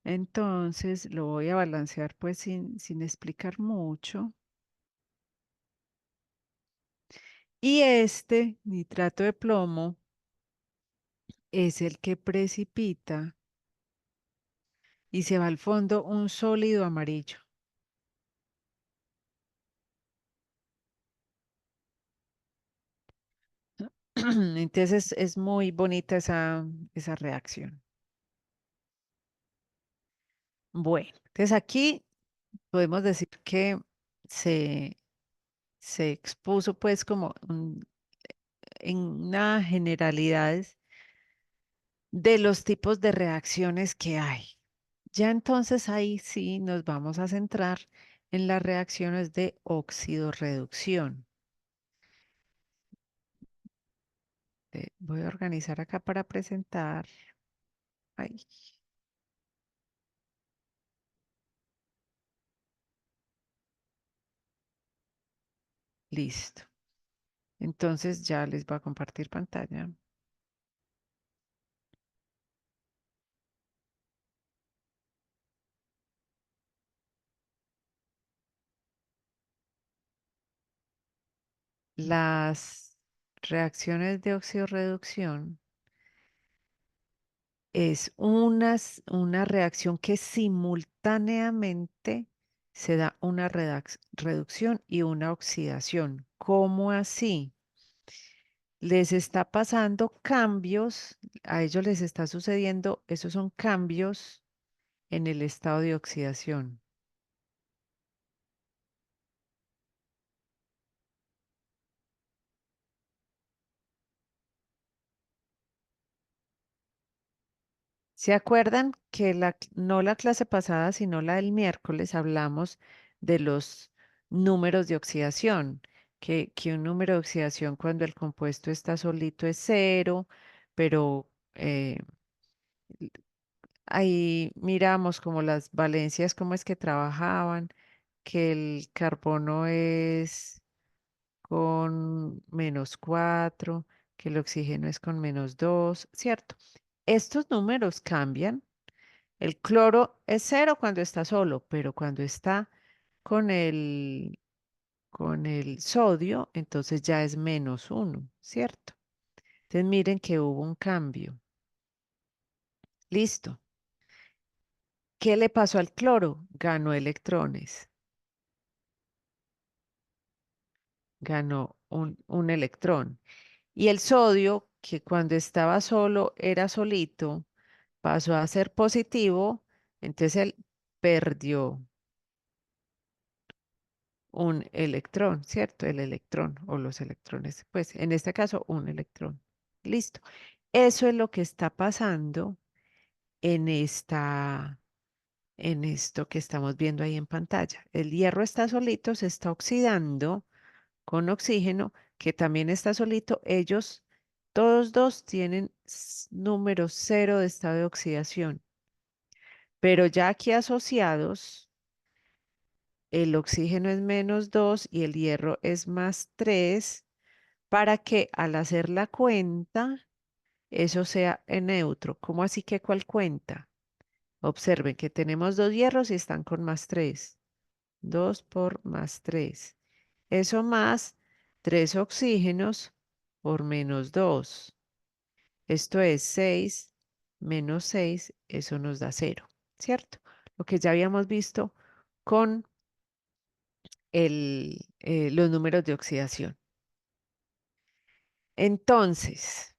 Entonces lo voy a balancear pues sin explicar mucho. Y este nitrato de plomo es el que precipita y se va al fondo un sólido amarillo. Entonces es muy bonita esa reacción. Bueno, entonces aquí podemos decir que se, se expuso pues como en una generalidades de los tipos de reacciones que hay. Ya entonces ahí sí nos vamos a centrar en las reacciones de oxidorreducción. Voy a organizar acá para presentar. Ahí, listo. Entonces ya les voy a compartir pantalla. Las reacciones de oxidorreducción es una reacción que simultáneamente se da una reducción y una oxidación. ¿Cómo así? Les está pasando cambios, a ellos les está sucediendo, esos son cambios en el estado de oxidación. ¿Se acuerdan que no la clase pasada, sino la del miércoles, hablamos de los números de oxidación? Que un número de oxidación cuando el compuesto está solito es cero, pero ahí miramos como las valencias, cómo es que trabajaban, que el carbono es con -4, que el oxígeno es con -2, ¿cierto? Estos números cambian. El cloro es cero cuando está solo, pero cuando está con con el sodio, entonces ya es -1, ¿cierto? Entonces miren que hubo un cambio. Listo. ¿Qué le pasó al cloro? Ganó electrones. Ganó un electrón. Y el sodio, que cuando estaba solo era solito, pasó a ser positivo, entonces él perdió un electrón, ¿cierto? El electrón o los electrones, pues en este caso un electrón. Listo. Eso es lo que está pasando en en esto que estamos viendo ahí en pantalla. El hierro está solito, se está oxidando con oxígeno, que también está solito. Ellos, todos dos tienen número cero de estado de oxidación, pero ya aquí asociados, el oxígeno es -2 y el hierro es +3 para que al hacer la cuenta, eso sea en neutro. ¿Cómo así que cuál cuenta? Observen que tenemos dos hierros y están con +3. 2 por +3. Eso más 3 oxígenos por -2. Esto es 6 menos 6, eso nos da 0, ¿cierto? Lo que ya habíamos visto con los números de oxidación. Entonces,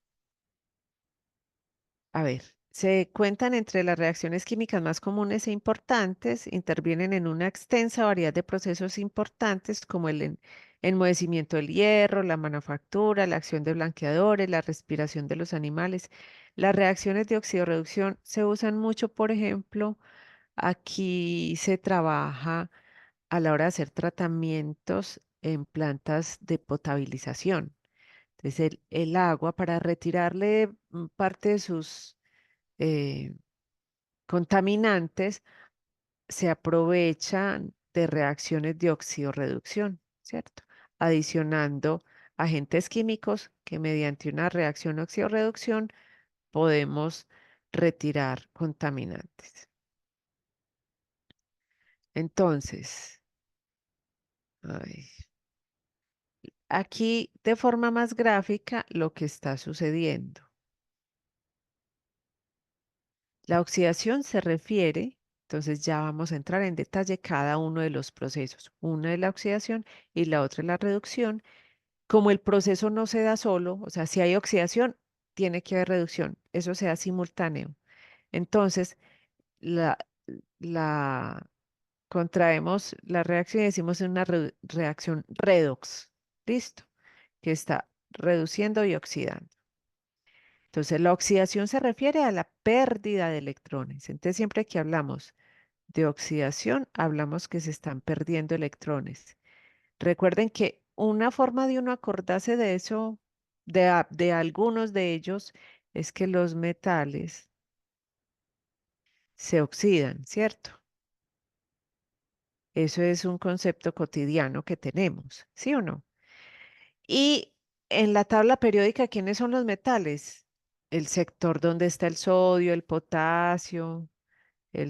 a ver, se cuentan entre las reacciones químicas más comunes e importantes, intervienen en una extensa variedad de procesos importantes como el enmohecimiento del hierro, la manufactura, la acción de blanqueadores, la respiración de los animales. Las reacciones de oxidorreducción se usan mucho, por ejemplo, aquí se trabaja a la hora de hacer tratamientos en plantas de potabilización. Entonces, el agua para retirarle parte de sus eh, contaminantes se aprovechan de reacciones de oxidorreducción, ¿cierto? Adicionando agentes químicos que mediante una reacción de oxidorreducción podemos retirar contaminantes. Entonces, ay, aquí de forma más gráfica lo que está sucediendo. La oxidación se refiere, entonces ya vamos a entrar en detalle cada uno de los procesos. Una es la oxidación y la otra es la reducción. Como el proceso no se da solo, o sea, si hay oxidación, tiene que haber reducción. Eso se da simultáneo. Entonces, la, la contraemos la reacción y decimos una reacción redox. ¿Listo? Que está reduciendo y oxidando. Entonces, la oxidación se refiere a la pérdida de electrones. Entonces, siempre que hablamos de oxidación, hablamos que se están perdiendo electrones. Recuerden que una forma de uno acordarse de eso, de algunos de ellos, es que los metales se oxidan, ¿cierto? Eso es un concepto cotidiano que tenemos, ¿sí o no? Y en la tabla periódica, ¿quiénes son los metales? El sector donde está el sodio, el potasio, el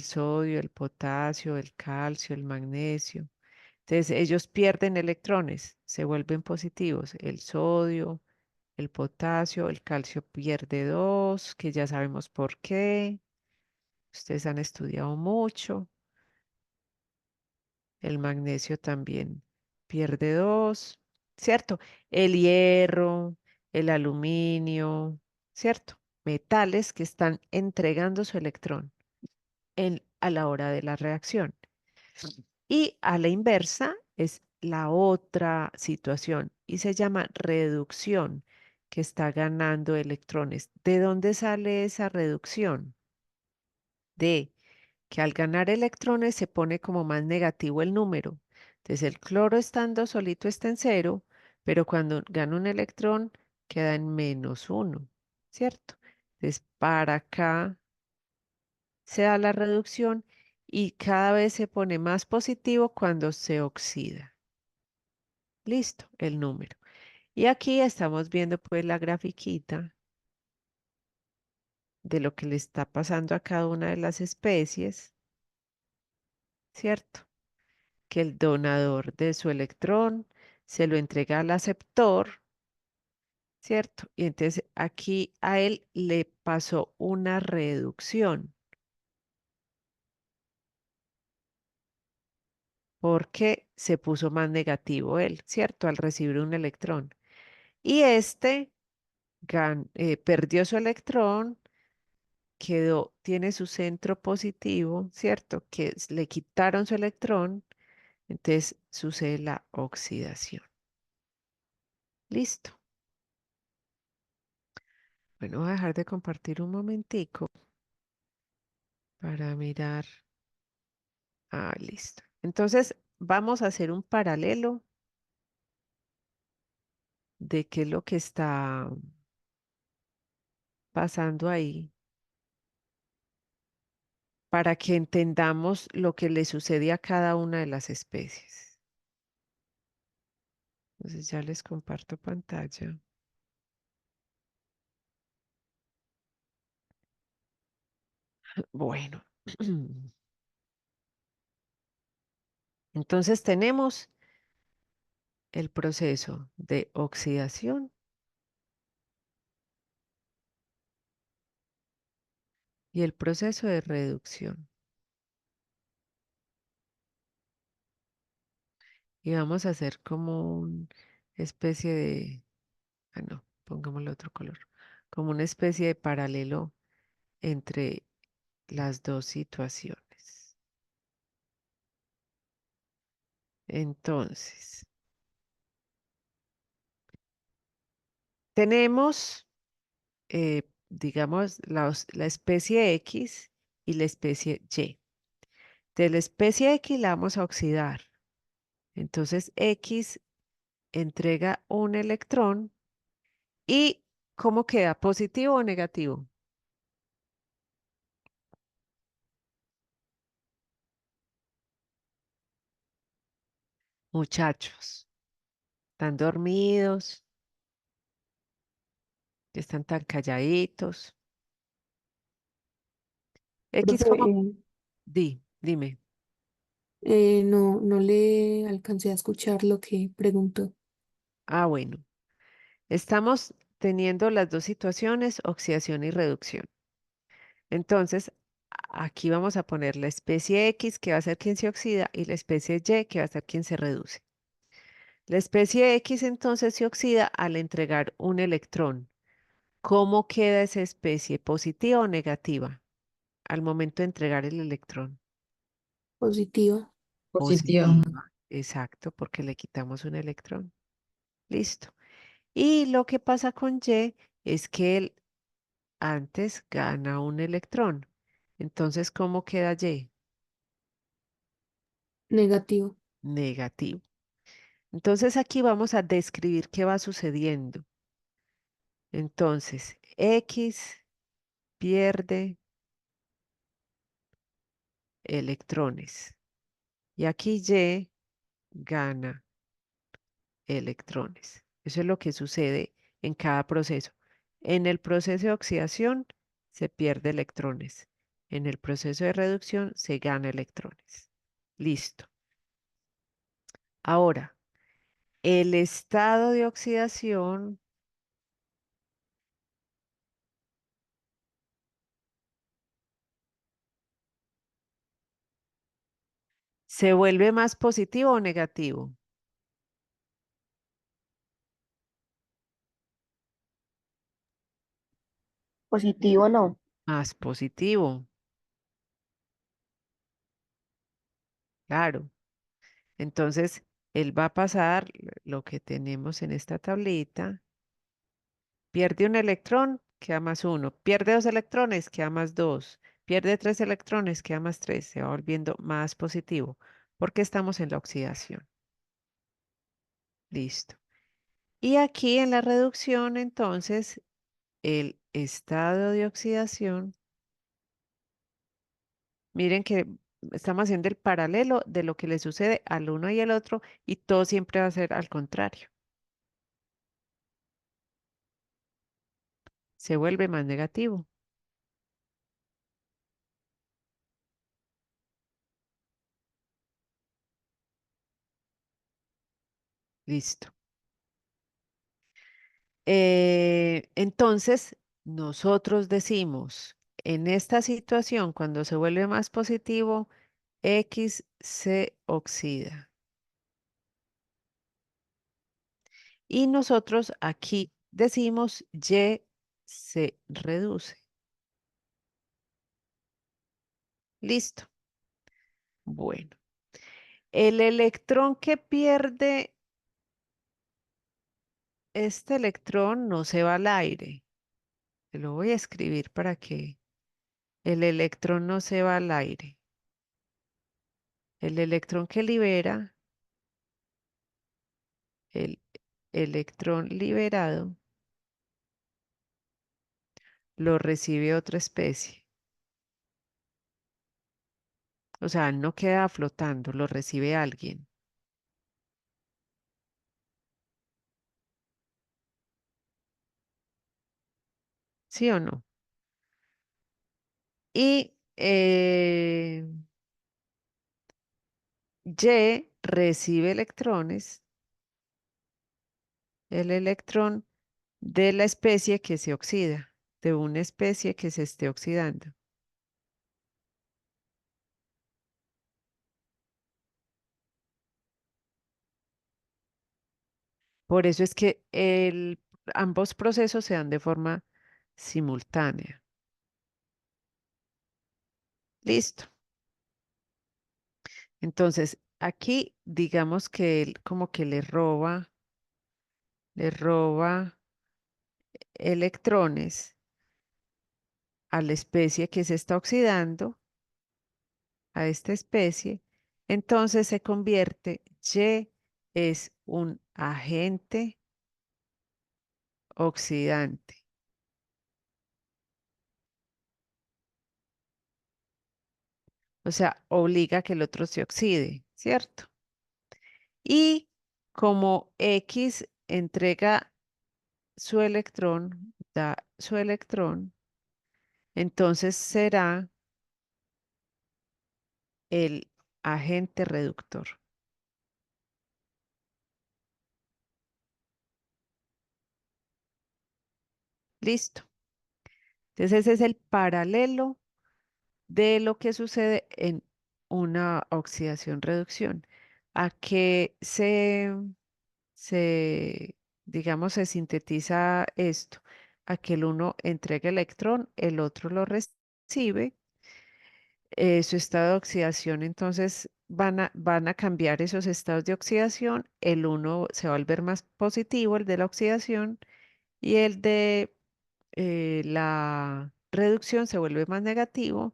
calcio, el magnesio. Entonces, ellos pierden electrones, se vuelven positivos. El sodio, el potasio, el calcio pierde dos, que ya sabemos por qué. Ustedes han estudiado mucho. El magnesio también pierde dos, ¿cierto? El hierro, el aluminio, ¿cierto? Metales que están entregando su electrón a la hora de la reacción. Y a la inversa es la otra situación y se llama reducción, que está ganando electrones. ¿De dónde sale esa reducción? De que al ganar electrones se pone como más negativo el número. Entonces el cloro estando solito está en cero, pero cuando gana un electrón queda en menos uno, ¿cierto? Entonces para acá se da la reducción y cada vez se pone más positivo cuando se oxida. Listo, el número. Y aquí estamos viendo pues la grafiquita de lo que le está pasando a cada una de las especies, ¿cierto? Que el donador de su electrón se lo entrega al aceptor, ¿cierto? Y entonces aquí a él le pasó una reducción porque se puso más negativo él, ¿cierto? Al recibir un electrón. Y este perdió su electrón, tiene su centro positivo, ¿cierto? Que le quitaron su electrón, entonces sucede la oxidación. Listo. Bueno, voy a dejar de compartir un momentico para mirar. Ah, listo. Entonces, vamos a hacer un paralelo de qué es lo que está pasando ahí para que entendamos lo que le sucede a cada una de las especies. Entonces, ya les comparto pantalla. Bueno, entonces tenemos el proceso de oxidación y el proceso de reducción. Y vamos a hacer como una especie de, no, pongámosle otro color, como una especie de paralelo entre las dos situaciones. Entonces, tenemos, digamos, la especie X y la especie Y. De la especie X la vamos a oxidar. Entonces, X entrega un electrón y ¿cómo queda? ¿Positivo o negativo? Muchachos, están dormidos, están tan calladitos. X, Profe, ¿cómo? Dime. no, no le alcancé a escuchar lo que preguntó. Ah, bueno. Estamos teniendo las dos situaciones, oxidación y reducción. Entonces, aquí vamos a poner la especie X, que va a ser quien se oxida, y la especie Y, que va a ser quien se reduce. La especie X entonces se oxida al entregar un electrón. ¿Cómo queda esa especie? ¿Positiva o negativa? Al momento de entregar el electrón. Positiva. Positiva. positiva. Exacto, porque le quitamos un electrón. Listo. Y lo que pasa con Y es que él antes gana un electrón. Entonces, ¿cómo queda Y? Negativo. Negativo. Entonces, aquí vamos a describir qué va sucediendo. Entonces, X pierde electrones. Y aquí Y gana electrones. Eso es lo que sucede en cada proceso. En el proceso de oxidación se pierde electrones. En el proceso de reducción se gana electrones. Listo. Ahora, el estado de oxidación se vuelve más positivo o negativo. Positivo no. Más positivo, claro. Entonces, él va a pasar lo que tenemos en esta tablita. Pierde un electrón, queda más uno. Pierde dos electrones, queda más dos. Pierde tres electrones, queda más tres. Se va volviendo más positivo porque estamos en la oxidación. Listo. Y aquí en la reducción, entonces, el estado de oxidación, miren que estamos haciendo el paralelo de lo que le sucede al uno y al otro y todo siempre va a ser al contrario. Se vuelve más negativo. Listo. Entonces, nosotros decimos, en esta situación, cuando se vuelve más positivo, X se oxida. Y nosotros aquí decimos Y se reduce. Listo. Bueno, el electrón que pierde este electrón no se va al aire. Te lo voy a escribir para que el electrón no se va al aire. El electrón que libera, el electrón liberado, lo recibe otra especie. O sea, no queda flotando, lo recibe alguien. ¿Sí o no? Y Y recibe electrones, el electrón de la especie que se oxida, de una especie que se esté oxidando. Por eso es que ambos procesos se dan de forma simultánea. Listo. Entonces, aquí digamos que él como que le roba electrones a la especie que se está oxidando, a esta especie, entonces se convierte, Y es un agente oxidante. O sea, obliga a que el otro se oxide, ¿cierto? Y como X entrega su electrón, da su electrón, entonces será el agente reductor. Listo. Entonces ese es el paralelo de lo que sucede en una oxidación-reducción. A que digamos, se sintetiza esto, a que el uno entrega electrón, el otro lo recibe, su estado de oxidación entonces van a cambiar esos estados de oxidación. El uno se va a volver más positivo, el de la oxidación, y el de la reducción se vuelve más negativo,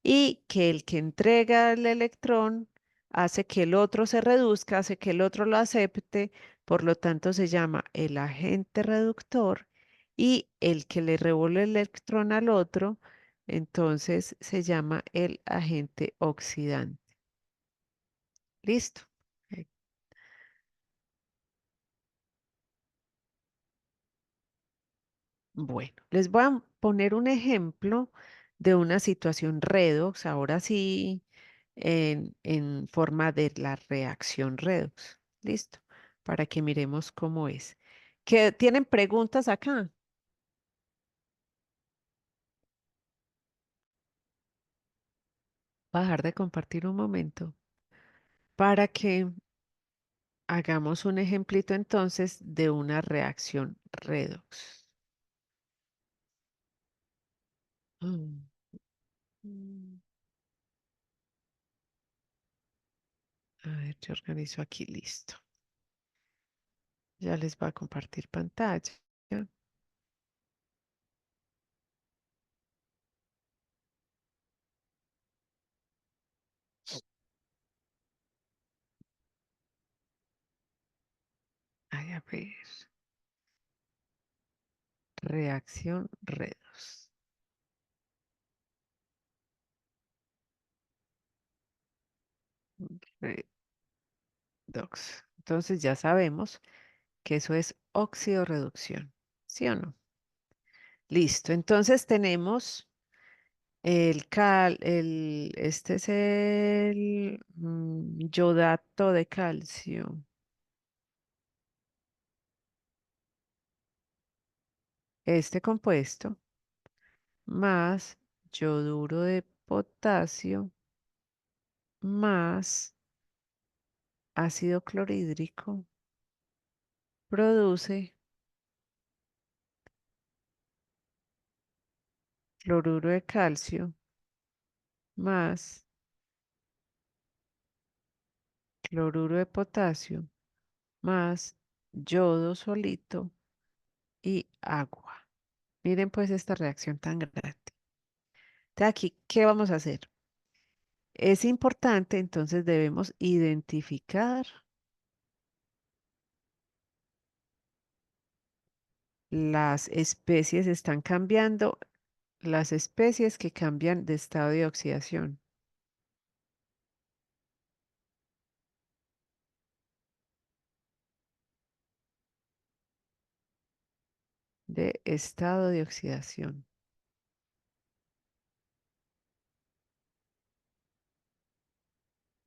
y que el que entrega el electrón hace que el otro se reduzca, hace que el otro lo acepte, por lo tanto se llama el agente reductor, y el que le revuelve el electrón al otro, entonces se llama el agente oxidante. Listo. Bueno, les voy a poner un ejemplo de una situación redox, ahora sí, en forma de la reacción redox. Listo, para que miremos cómo es. ¿Que tienen preguntas acá? Voy a dejar de compartir un momento para que hagamos un ejemplito entonces de una reacción redox. Mm, mm. A ver, yo organizo aquí, listo. Ya les voy a compartir pantalla. Ay, a ver. Reacción redox. Redox. Entonces ya sabemos que eso es oxidorreducción. ¿Sí o no? Listo. Entonces tenemos este es el yodato de calcio. Este compuesto más yoduro de potasio más ácido clorhídrico produce cloruro de calcio más cloruro de potasio más yodo solito y agua. Miren pues esta reacción tan grande. De aquí, ¿qué vamos a hacer? Es importante, entonces debemos identificar las especies, están cambiando, las especies que cambian de estado de oxidación. De estado de oxidación.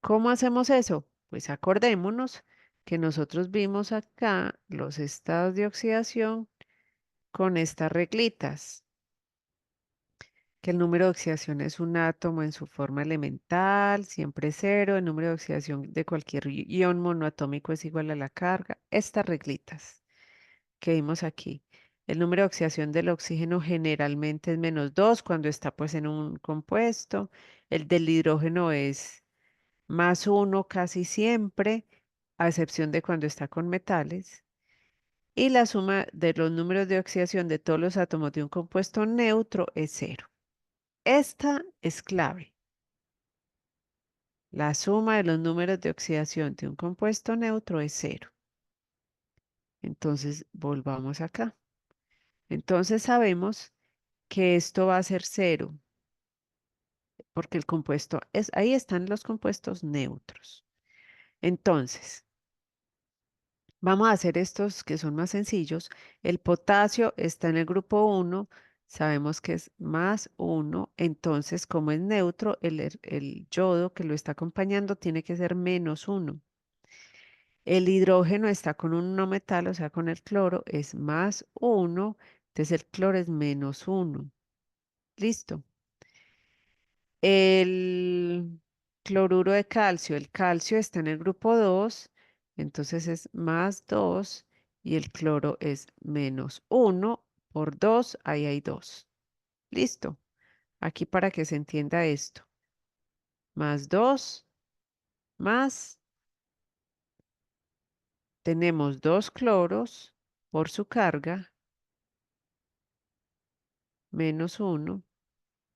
¿Cómo hacemos eso? Pues acordémonos que nosotros vimos acá los estados de oxidación con estas reglitas, que el número de oxidación es un átomo en su forma elemental, siempre cero, el número de oxidación de cualquier ion monoatómico es igual a la carga, estas reglitas que vimos aquí. El número de oxidación del oxígeno generalmente es -2 cuando está pues en un compuesto, el del hidrógeno es +1 casi siempre, a excepción de cuando está con metales. Y la suma de los números de oxidación de todos los átomos de un compuesto neutro es 0. Esta es clave. La suma de los números de oxidación de un compuesto neutro es 0. Entonces, volvamos acá. Entonces sabemos que esto va a ser 0, porque el compuesto es, ahí están los compuestos neutros. Entonces, vamos a hacer estos que son más sencillos. El potasio está en el grupo 1, sabemos que es +1, entonces como es neutro, el yodo que lo está acompañando tiene que ser -1. El hidrógeno está con un no metal, o sea, con el cloro, es +1, entonces el cloro es -1. Listo. El cloruro de calcio, el calcio está en el grupo 2, entonces es +2 y el cloro es -1 por 2, ahí hay 2. Listo. Aquí para que se entienda esto. +2 más, tenemos 2 cloros por su carga, menos 1.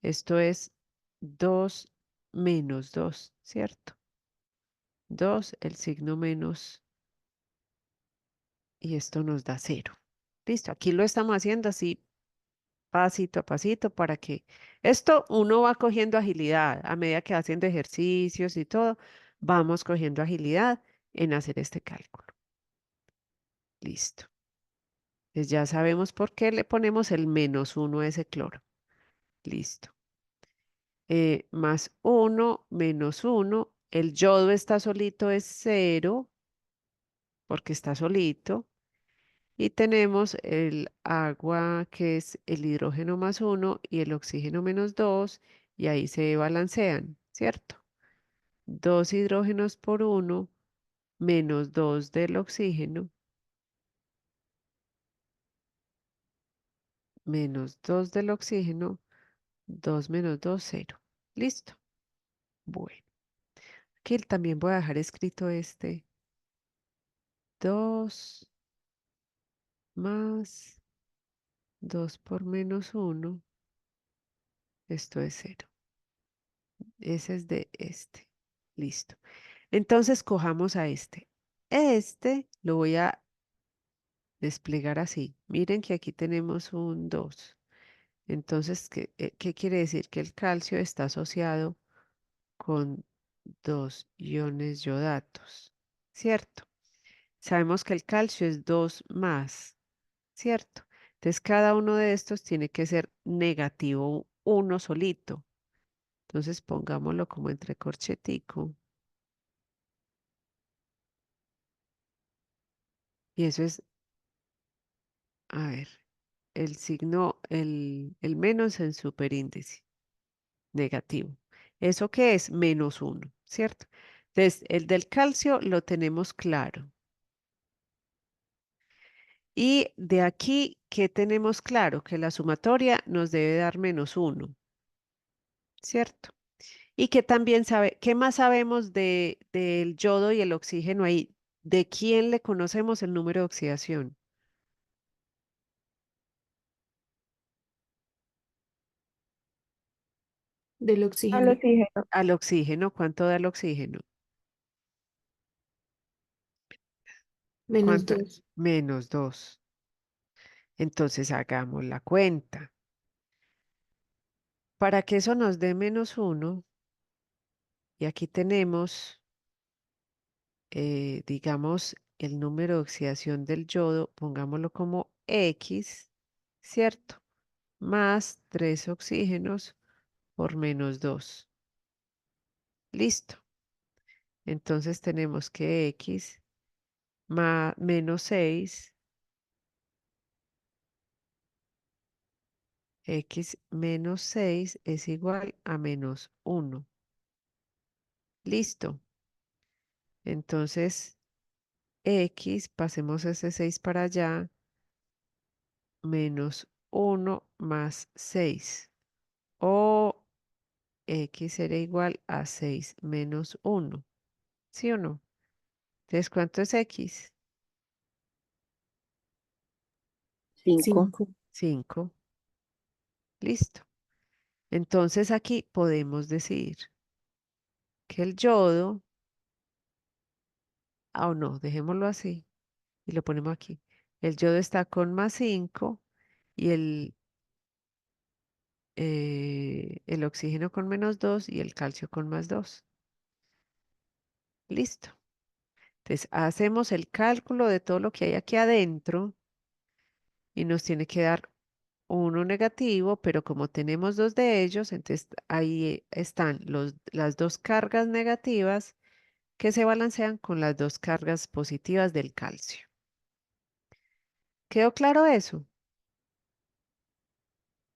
Esto es 2 menos 2, ¿cierto? 2, el signo menos, y esto nos da 0. Listo, aquí lo estamos haciendo así pasito a pasito para que esto uno va cogiendo agilidad a medida que va haciendo ejercicios y todo, vamos cogiendo agilidad en hacer este cálculo. Listo. Entonces ya sabemos por qué le ponemos el menos 1 a ese cloro. Listo. Más 1 menos 1, el yodo está solito es 0 porque está solito. Y tenemos el agua que es el hidrógeno más 1 y el oxígeno menos 2 y ahí se balancean, ¿cierto? 2 hidrógenos por 1 menos 2 del oxígeno menos 2 del oxígeno, 2 menos 2, 0. ¿Listo? Bueno, aquí también voy a dejar escrito este 2 más 2 por menos 1, esto es 0. Ese es de este. Listo. Entonces cojamos a este. Este lo voy a desplegar así. Miren que aquí tenemos un 2. Entonces, ¿qué quiere decir? Que el calcio está asociado con 2 iones yodatos, ¿cierto? Sabemos que el calcio es 2 más, ¿cierto? Entonces, cada uno de estos tiene que ser negativo uno solito. Entonces, pongámoslo como entre corchetico. Y eso es, a ver, el signo, el menos en superíndice, negativo. ¿Eso qué es? Menos 1, ¿cierto? Entonces, el del calcio lo tenemos claro. Y de aquí, ¿qué tenemos claro? Que la sumatoria nos debe dar menos 1, ¿cierto? Y que también sabe, ¿qué más sabemos del yodo y el oxígeno ahí? ¿De quién le conocemos el número de oxidación? Del Al oxígeno, oxígeno. Al oxígeno, ¿cuánto da el oxígeno? menos ¿Cuánto? 2. Menos 2. Entonces hagamos la cuenta. Para que eso nos dé menos 1, y aquí tenemos, digamos, el número de oxidación del yodo, pongámoslo como X, ¿cierto? Más 3 oxígenos por menos 2. Listo. Entonces tenemos que X más menos 6, X menos 6 es igual a menos 1. Listo. Entonces, X, pasemos ese 6 para allá, menos 1 más 6. O X será igual a 6 menos 1. ¿Sí o no? Entonces, ¿cuánto es X? 5. 5. 5. Listo. Entonces aquí podemos decir que el yodo, o no, dejémoslo así y lo ponemos aquí. El yodo está con más 5 y el oxígeno con menos 2 y el calcio con más 2. Listo. Entonces hacemos el cálculo de todo lo que hay aquí adentro y nos tiene que dar uno negativo, pero como tenemos dos de ellos, entonces ahí están las dos cargas negativas que se balancean con las dos cargas positivas del calcio. ¿Quedó claro eso?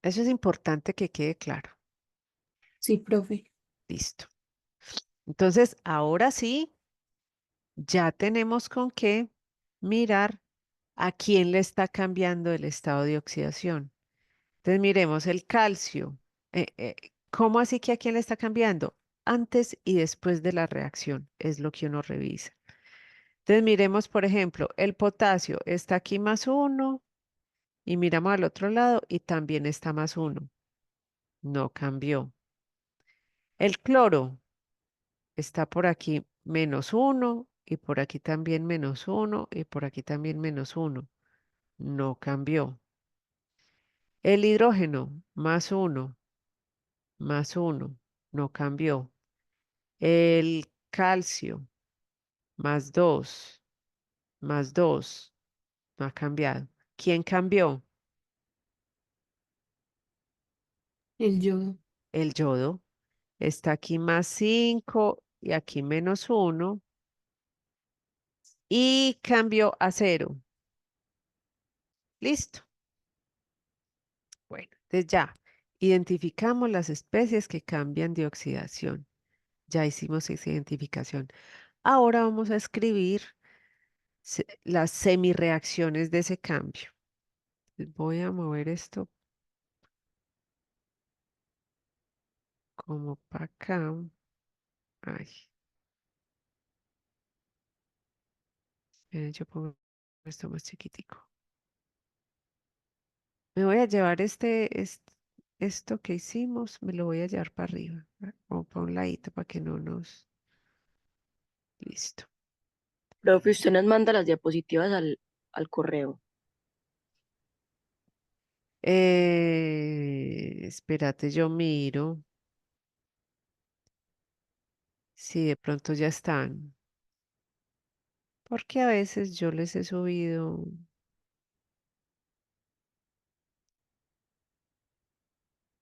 Eso es importante que quede claro. Sí, profe. Listo. Entonces, ahora sí, ya tenemos con qué mirar a quién le está cambiando el estado de oxidación. Entonces, miremos el calcio. ¿Cómo así que a quién le está cambiando? antes y después de la reacción, es lo que uno revisa. Entonces miremos, por ejemplo, el potasio está aquí más 1 y miramos al otro lado y también está más 1. No cambió. El cloro está por aquí menos 1 y por aquí también menos 1 y por aquí también menos 1. No cambió. El hidrógeno más 1, no cambió. El calcio más 2, no ha cambiado. ¿Quién cambió? El yodo. El yodo. Está aquí más 5 y aquí menos 1 y cambió a 0. Listo. Bueno, entonces ya identificamos las especies que cambian de oxidación. Ya hicimos esa identificación. Ahora vamos a escribir las semirreacciones de ese cambio. Voy a mover esto como para acá. Ay, yo pongo esto más chiquitico. Me voy a llevar esto que hicimos, me lo voy a llevar para arriba, o para un ladito para que no nos... Listo. Profe, usted nos manda las diapositivas al correo. Espérate, yo miro si de pronto ya están, porque a veces yo les he subido...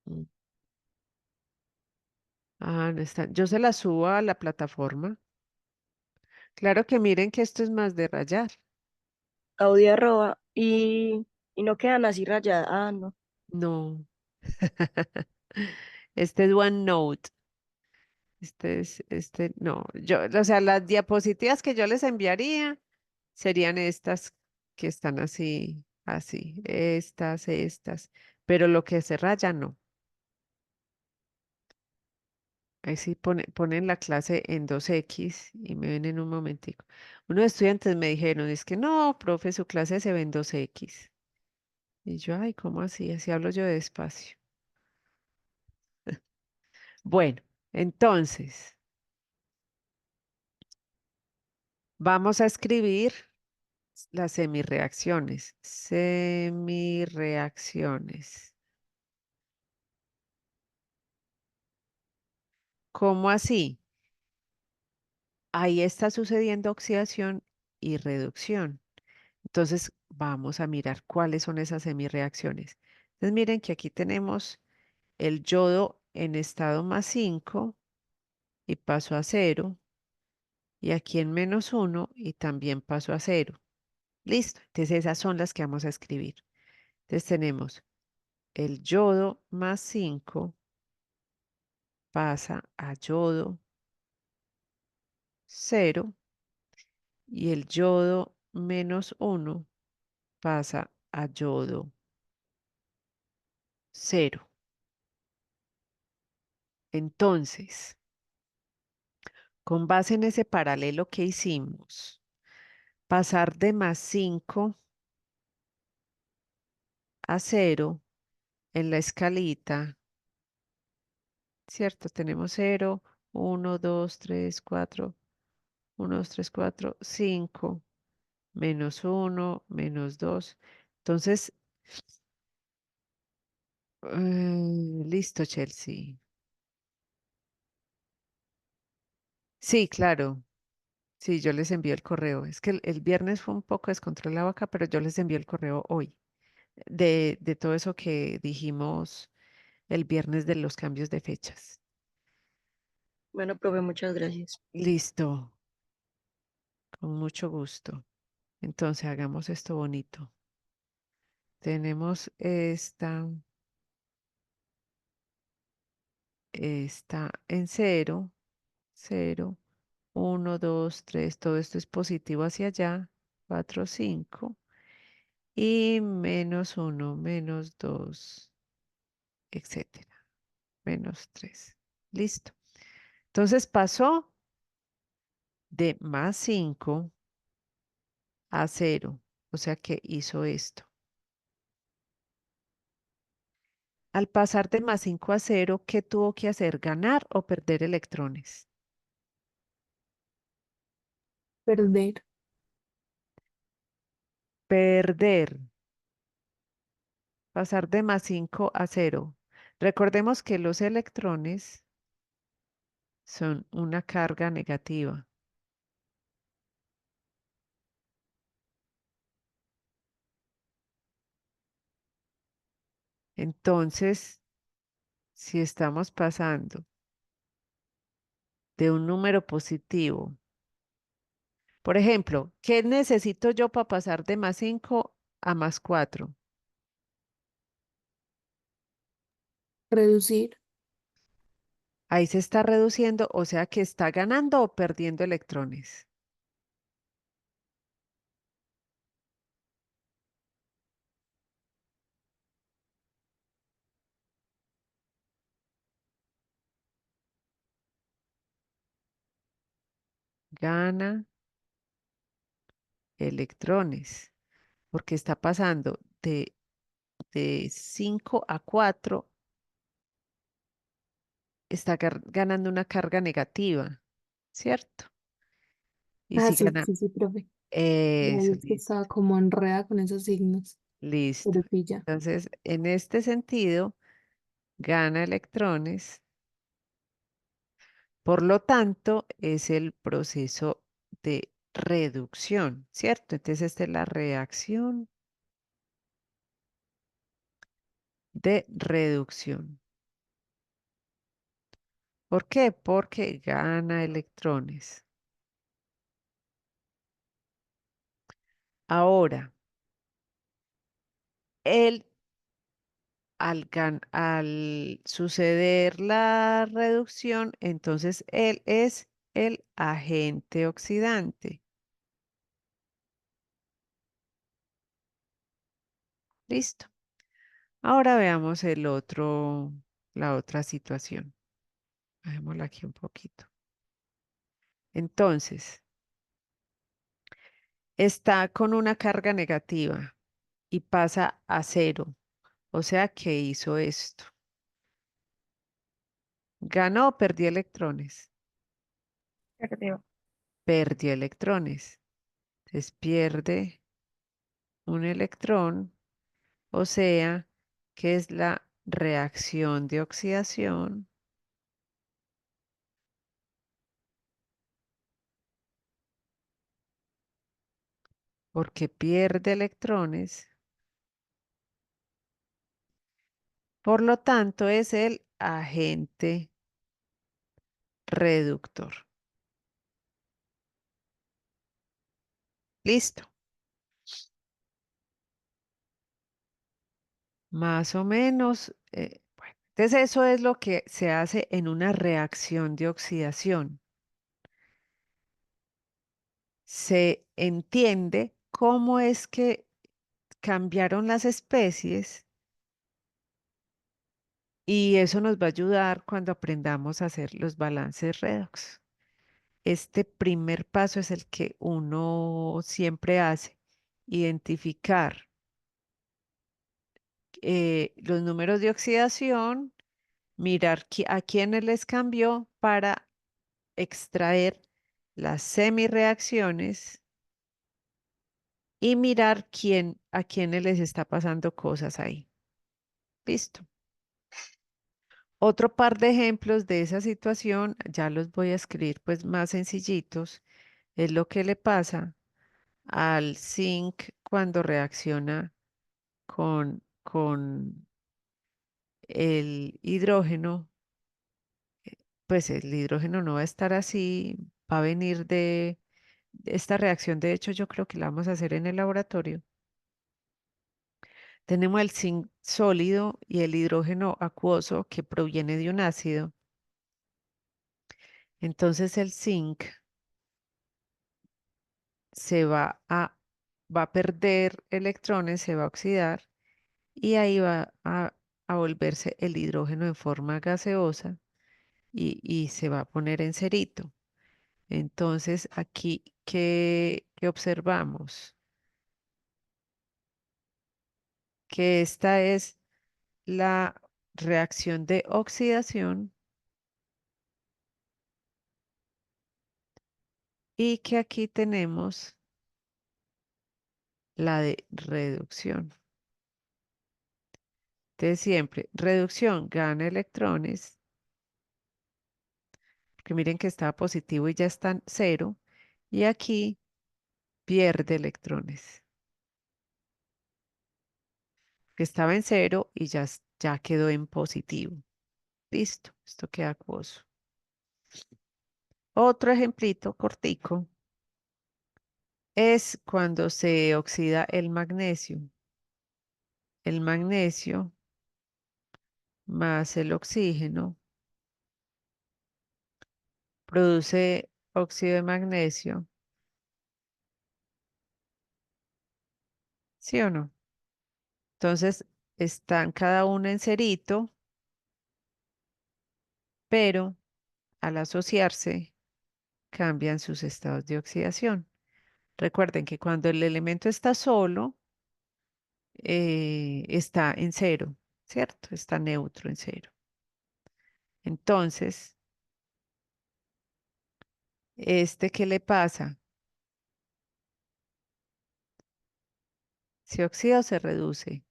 mm, Ah, no están. Yo se las subo a la plataforma. Claro que miren que esto es más de rayar. Audi arroba y no quedan así rayadas. Ah, no. No. Este es OneNote. No. O sea, las diapositivas que yo les enviaría serían estas que están así, así, estas. Pero lo que se raya, no. Ahí sí ponen la clase en 2X y me ven en un momentico. Unos estudiantes me dijeron, es que no, profe, su clase se ve en 2X. Y yo, ay, ¿cómo así? Así hablo yo despacio. Bueno, entonces, vamos a escribir las semirreacciones. Semirreacciones. ¿Cómo así? Ahí está sucediendo oxidación y reducción. Entonces, vamos a mirar cuáles son esas semirreacciones. Entonces, miren que aquí tenemos el yodo en estado más 5 y pasó a 0. Y aquí en menos 1 y también pasó a 0. Listo. Entonces, esas son las que vamos a escribir. Entonces, tenemos el yodo más 5 pasa a yodo 0 y el yodo menos 1 pasa a yodo 0. Entonces, con base en ese paralelo que hicimos, pasar de más 5 a 0 en la escalita, ¿cierto? Tenemos 0, 1, 2, 3, 4, 1, 2, 3, 4, 5, menos 1, menos 2. Entonces, listo, Chelsea. Sí, claro. Sí, yo les envío el correo. Es que el viernes fue un poco descontrolado acá, pero yo les envío el correo hoy de todo eso que dijimos el viernes de los cambios de fechas. Bueno, profe, muchas gracias. Listo, con mucho gusto. Entonces, hagamos esto bonito. Tenemos esta en 0, 0, 1, 2, 3. Todo esto es positivo hacia allá. 4, 5. Y menos 1, menos 2, etcétera. Menos 3. Listo. Entonces pasó de +5 a 0. O sea que hizo esto. Al pasar de +5 a 0, ¿qué tuvo que hacer? ¿Ganar o perder electrones? Perder. Perder. Pasar de +5 a 0. Recordemos que los electrones son una carga negativa. Entonces, si estamos pasando de un número positivo, por ejemplo, ¿qué necesito yo para pasar de +5 a +4? Reducir. Ahí se está reduciendo, o sea que está ganando o perdiendo electrones. Gana electrones, porque está pasando de 5 a 4, está ganando una carga negativa, ¿cierto? Y Ah, si sí, gana, sí, sí, profe. Y ahí eso, es que estaba como enredada con esos signos. listo. Pero sí, ya. Entonces, en este sentido, gana electrones, por lo tanto, es el proceso de reducción, ¿cierto? Entonces, esta es la reacción de reducción. ¿Por qué? Porque gana electrones. Ahora, él, al suceder la reducción, entonces él es el agente oxidante. Listo. Ahora veamos la otra situación. Bajémosla aquí un poquito. Entonces, está con una carga negativa y pasa a 0. O sea que hizo esto. ¿Ganó o perdió electrones? Perdió. Perdió electrones. Entonces pierde un electrón, o sea que es la reacción de oxidación porque pierde electrones. Por lo tanto, es el agente reductor. Listo. Más o menos. Bueno, entonces eso es lo que se hace en una reacción de oxidación. Se entiende cómo es que cambiaron las especies y eso nos va a ayudar cuando aprendamos a hacer los balances redox. Este primer paso es el que uno siempre hace, identificar los números de oxidación, mirar a quiénes les cambió para extraer las semireacciones y mirar a quiénes les está pasando cosas ahí. Listo. Otro par de ejemplos de esa situación, ya los voy a escribir pues más sencillitos, es lo que le pasa al zinc cuando reacciona con el hidrógeno. Pues el hidrógeno no va a estar así, va a venir de esta reacción. De hecho, yo creo que la vamos a hacer en el laboratorio. Tenemos el zinc sólido y el hidrógeno acuoso que proviene de un ácido. Entonces el zinc se va a perder electrones, se va a oxidar y ahí va a volverse el hidrógeno en forma gaseosa y se va a poner en cerito. Entonces, aquí, ¿qué observamos? Que esta es la reacción de oxidación y que aquí tenemos la de reducción. Entonces, siempre, reducción gana electrones, porque miren que estaba positivo y ya está en cero, y aquí pierde electrones, que estaba en cero y ya quedó en positivo. Listo, esto queda acuoso. Otro ejemplito cortico es cuando se oxida el magnesio. El magnesio más el oxígeno produce óxido de magnesio, ¿sí o no? Entonces están cada uno en cerito, pero al asociarse cambian sus estados de oxidación. Recuerden que cuando el elemento está solo, está en cero, ¿cierto? Está neutro en cero. Entonces, ¿qué le pasa? ¿Se oxida o se reduce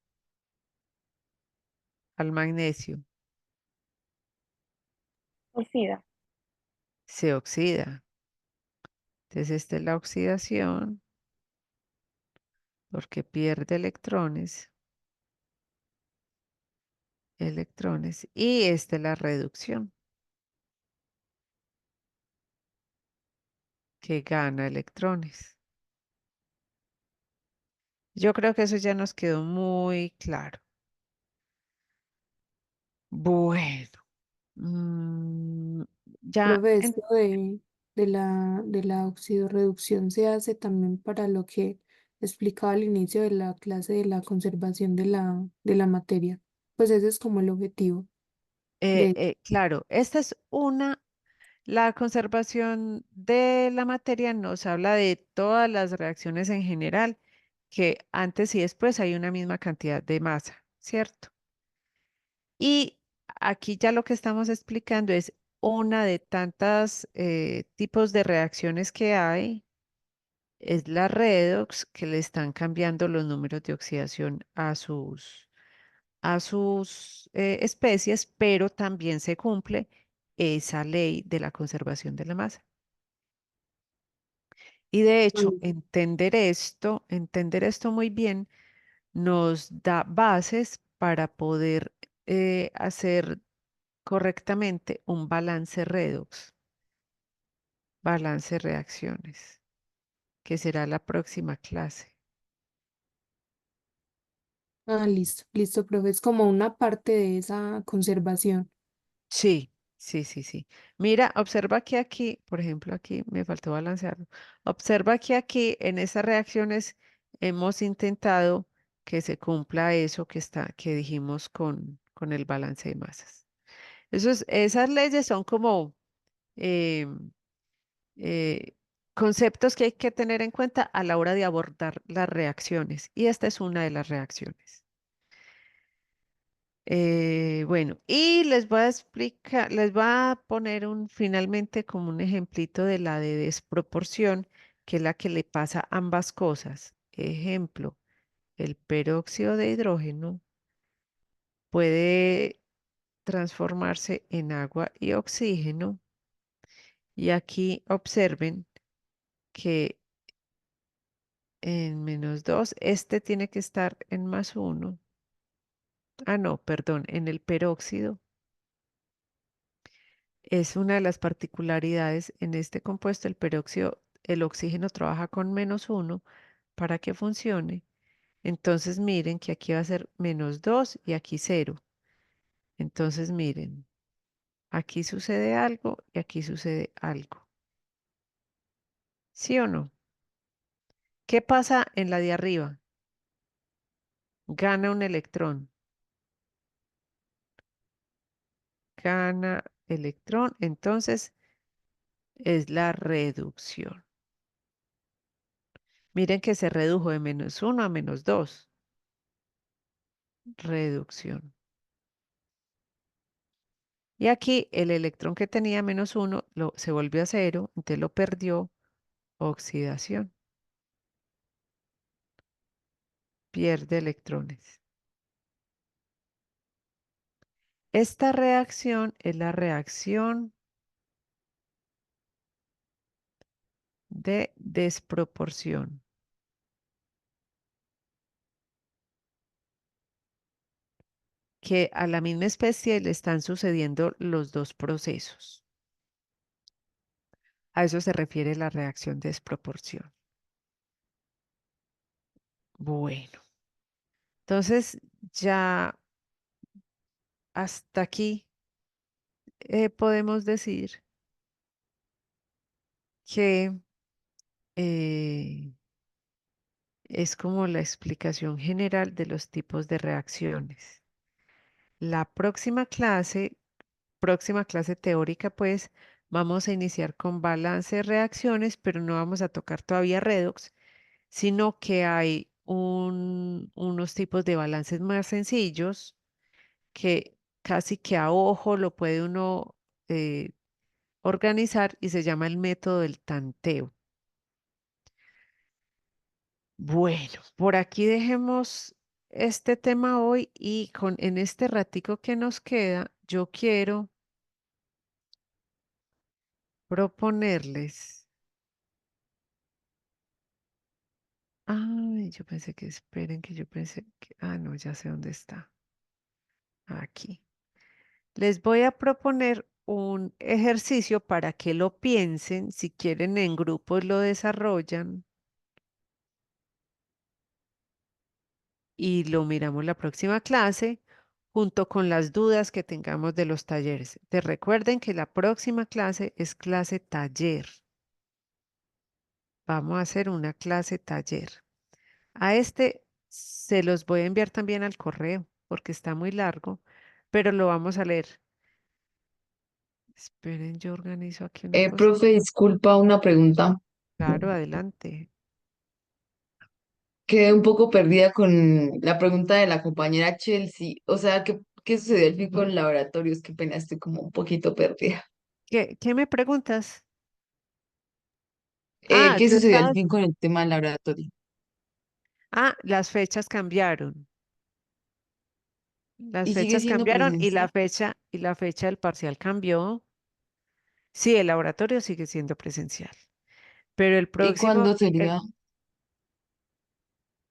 al magnesio? Oxida. Se oxida. Entonces, esta es la oxidación porque pierde electrones, y esta es la reducción que gana electrones. Yo creo que eso ya nos quedó muy claro. Bueno, mm, ya, Profe, esto de la oxidorreducción se hace también para lo que explicaba al inicio de la clase de la conservación de la materia. Pues ese es como el objetivo de... claro, esta es la conservación de la materia nos habla de todas las reacciones en general, que antes y después hay una misma cantidad de masa, ¿cierto? Y aquí ya lo que estamos explicando es una de tantas tipos de reacciones que hay, es la redox, que le están cambiando los números de oxidación a sus especies, pero también se cumple esa ley de la conservación de la masa. Y de hecho, entender esto muy bien, nos da bases para poder hacer correctamente un balance redox, balance reacciones, que será la próxima clase. Ah, listo, listo, profe. Es como una parte de esa conservación. Sí, sí, sí, sí. Mira, observa que aquí, por ejemplo, aquí me faltó balancearlo. Observa que aquí en estas reacciones hemos intentado que se cumpla eso que dijimos con el balance de masas. Esas leyes son como em, eh, conceptos que hay que tener en cuenta a la hora de abordar las reacciones. Y esta es una de las reacciones. Bueno, y les voy a explicar, les voy a poner finalmente como un ejemplito de la de desproporción, que es la que le pasa a ambas cosas. Ejemplo, el peróxido de hidrógeno puede transformarse en agua y oxígeno. Y aquí observen que en -2, este tiene que estar en +1. Ah, no, perdón, en el peróxido. Es una de las particularidades en este compuesto, el peróxido, el oxígeno trabaja con -1 para que funcione. Entonces miren que aquí va a ser -2 y aquí 0. Entonces miren, aquí sucede algo y aquí sucede algo. ¿Sí o no? ¿Qué pasa en la de arriba? Gana un electrón. Gana electrón, entonces es la reducción. Miren que se redujo de -1 a -2. Reducción. Y aquí el electrón que tenía -1 se volvió a 0, entonces lo perdió. Oxidación. Pierde electrones. Esta reacción es la reacción de desproporción. Que a la misma especie le están sucediendo los dos procesos. A eso se refiere la reacción de desproporción. Bueno, entonces ya hasta aquí podemos decir que es como la explicación general de los tipos de reacciones. La próxima clase teórica, pues vamos a iniciar con balance de reacciones, pero no vamos a tocar todavía redox, sino que hay unos tipos de balances más sencillos que casi que a ojo lo puede uno organizar y se llama el método del tanteo. Bueno, por aquí dejemos este tema hoy y en este ratico que nos queda, yo quiero proponerles. Ay, yo pensé que, esperen, que yo pensé que, no, ya sé dónde está. Aquí. Les voy a proponer un ejercicio para que lo piensen. Si quieren en grupos lo desarrollan y lo miramos la próxima clase junto con las dudas que tengamos de los talleres. Te recuerden que la próxima clase es clase taller. Vamos a hacer una clase taller. A este se los voy a enviar también al correo porque está muy largo, pero lo vamos a leer. Esperen, yo organizo aquí una cosa. Profe, disculpa una pregunta. Claro, adelante. Quedé un poco perdida con la pregunta de la compañera Chelsea. O sea, ¿qué sucedió al fin con laboratorios? Qué pena, estoy como un poquito perdida. ¿Qué me preguntas? Ah, ¿Qué tú sucedió al estabas. fin con el tema del laboratorio? Las fechas cambiaron. Las ¿Y sigue fechas siendo cambiaron presencial? y la fecha del parcial cambió. Sí, el laboratorio sigue siendo presencial. Pero el ¿Y próximo, cuándo sería?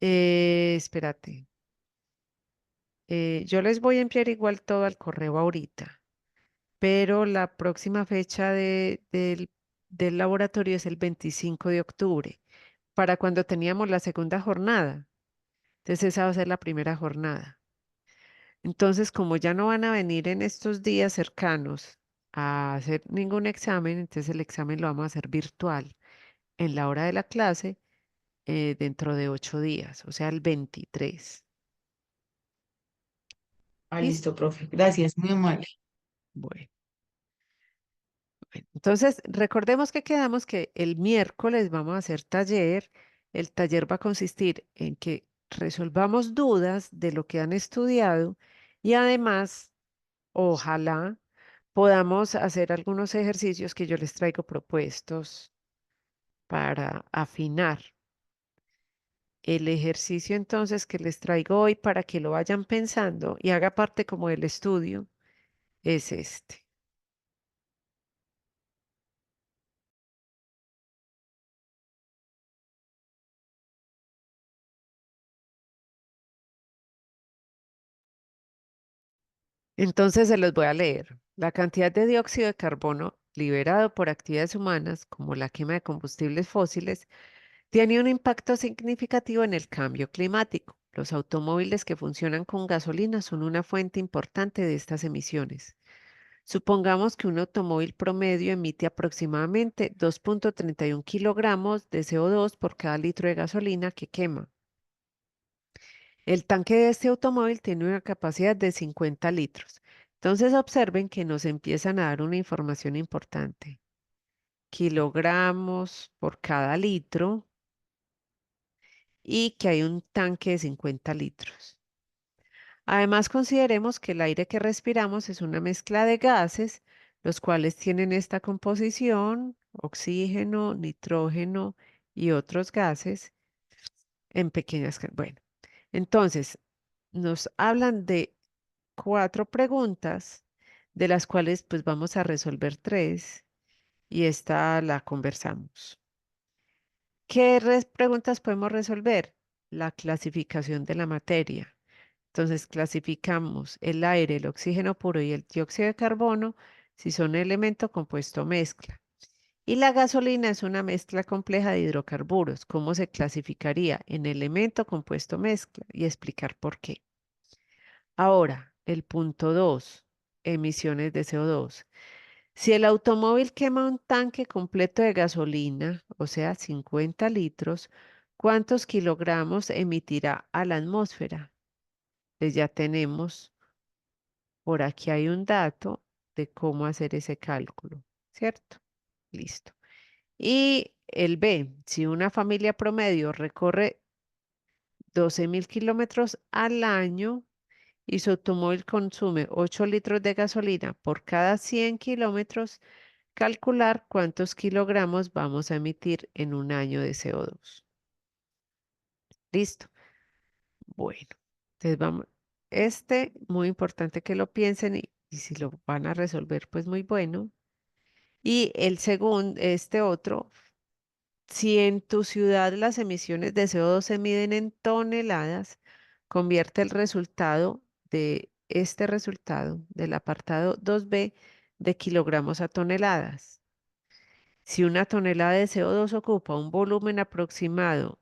espérate. Yo les voy a enviar igual todo al correo ahorita, pero la próxima fecha del laboratorio es el 25 de octubre, para cuando teníamos la segunda jornada. Entonces esa va a ser la primera jornada. Entonces, como ya no van a venir en estos días cercanos a hacer ningún examen, entonces el examen lo vamos a hacer virtual en la hora de la clase dentro de 8 días, o sea, el 23. Ah, ¿Listo? listo, profe. Gracias, muy amable. Bueno. Bueno, entonces, recordemos que quedamos que el miércoles vamos a hacer taller. El taller va a consistir en que resolvamos dudas de lo que han estudiado y además, ojalá, podamos hacer algunos ejercicios que yo les traigo propuestos para afinar. El ejercicio entonces que les traigo hoy para que lo vayan pensando y haga parte como del estudio es este. Entonces se los voy a leer. La cantidad de dióxido de carbono liberado por actividades humanas, como la quema de combustibles fósiles, tiene un impacto significativo en el cambio climático. Los automóviles que funcionan con gasolina son una fuente importante de estas emisiones. Supongamos que un automóvil promedio emite aproximadamente 2,31 kilogramos de CO2 por cada litro de gasolina que quema. El tanque de este automóvil tiene una capacidad de 50 litros. Entonces observen que nos empiezan a dar una información importante. Kilogramos por cada litro y que hay un tanque de 50 litros. Además, consideremos que el aire que respiramos es una mezcla de gases, los cuales tienen esta composición, oxígeno, nitrógeno y otros gases en pequeñas. Bueno, entonces nos hablan de 4 preguntas, de las cuales pues vamos a resolver 3 y esta la conversamos. ¿Qué preguntas podemos resolver? La clasificación de la materia. Entonces clasificamos el aire, el oxígeno puro y el dióxido de carbono si son elemento compuesto o mezcla. Y la gasolina es una mezcla compleja de hidrocarburos. ¿Cómo se clasificaría en elemento compuesto mezcla? Y explicar por qué. Ahora, el punto 2, emisiones de CO2. Si el automóvil quema un tanque completo de gasolina, o sea, 50 litros, ¿cuántos kilogramos emitirá a la atmósfera? Pues ya tenemos, por aquí hay un dato de cómo hacer ese cálculo, ¿cierto? Listo. Y el B, si una familia promedio recorre 12.000 kilómetros al año y su automóvil consume 8 litros de gasolina por cada 100 kilómetros, calcular cuántos kilogramos vamos a emitir en un año de CO2. ¿Listo? Bueno, entonces vamos. Muy importante que lo piensen y si lo van a resolver, pues muy bueno. Y el segundo, este otro, si en tu ciudad las emisiones de CO2 se miden en toneladas, convierte el resultado de este resultado del apartado 2B de kilogramos a toneladas. Si una tonelada de CO2 ocupa un volumen aproximado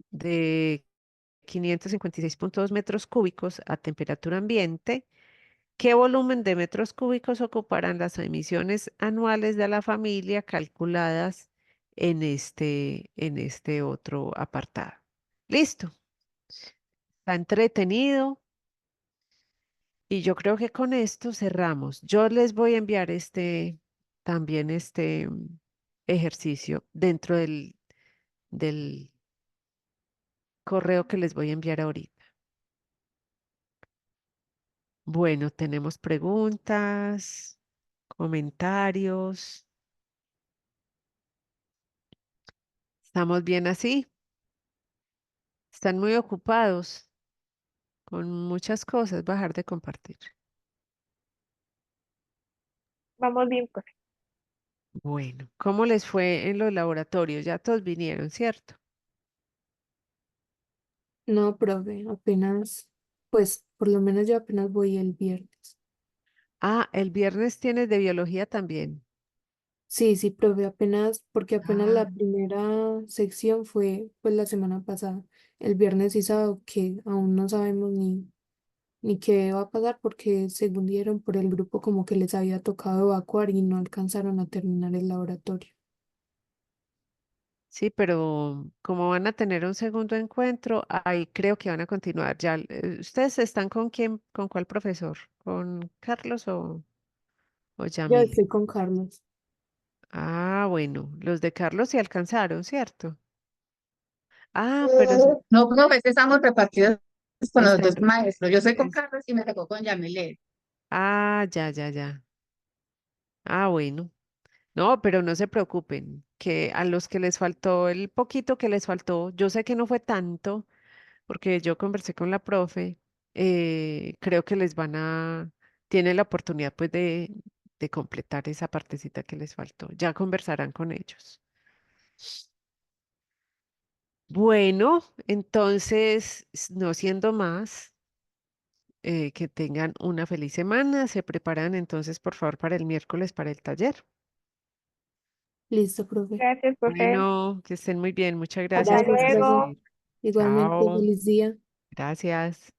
de 556,2 metros cúbicos a temperatura ambiente, ¿qué volumen de metros cúbicos ocuparán las emisiones anuales de la familia calculadas en este otro apartado? Listo. Está entretenido y yo creo que con esto cerramos. Yo les voy a enviar también este ejercicio dentro del correo que les voy a enviar ahorita. Bueno, tenemos preguntas, comentarios. ¿Estamos bien así? Están muy ocupados con muchas cosas. Bajar de compartir. Vamos bien, pues. Bueno, ¿cómo les fue en los laboratorios? Ya todos vinieron, ¿cierto? No, profe, apenas, pues por lo menos yo apenas voy el viernes. Ah, el viernes tienes de biología también. Sí, sí, profe, apenas, porque apenas Ah, la primera sección fue pues la semana pasada, el viernes y sábado, que aún no sabemos ni qué va a pasar porque según dieron por el grupo como que les había tocado evacuar y no alcanzaron a terminar el laboratorio. sí, pero como van a tener un segundo encuentro, ahí creo que van a continuar. Ya, ¿ustedes están con quién, con cuál profesor? ¿Con Carlos o Yo Yamile? estoy con Carlos. Ah, bueno, los de Carlos se alcanzaron, ¿cierto? Ah, pero No, profe, es que estamos repartidos con los están, dos maestros. Yo soy con es- Carlos y me tocó con Yamilet. ya, ya, ya. Ah, bueno. No, pero no se preocupen, que a los que les faltó el poquito que les faltó, yo sé que no fue tanto, porque yo conversé con la profe, creo que tienen la oportunidad pues de completar esa partecita que les faltó. Ya conversarán con ellos. Bueno, entonces, no siendo más, que tengan una feliz semana. Se preparan entonces, por favor, para el miércoles, para el taller. Listo, profe. Gracias, profe. Bueno, que estén muy bien. Muchas gracias Hasta por Gracias, profe. luego. asistir. Igualmente, Chao. feliz día. Gracias.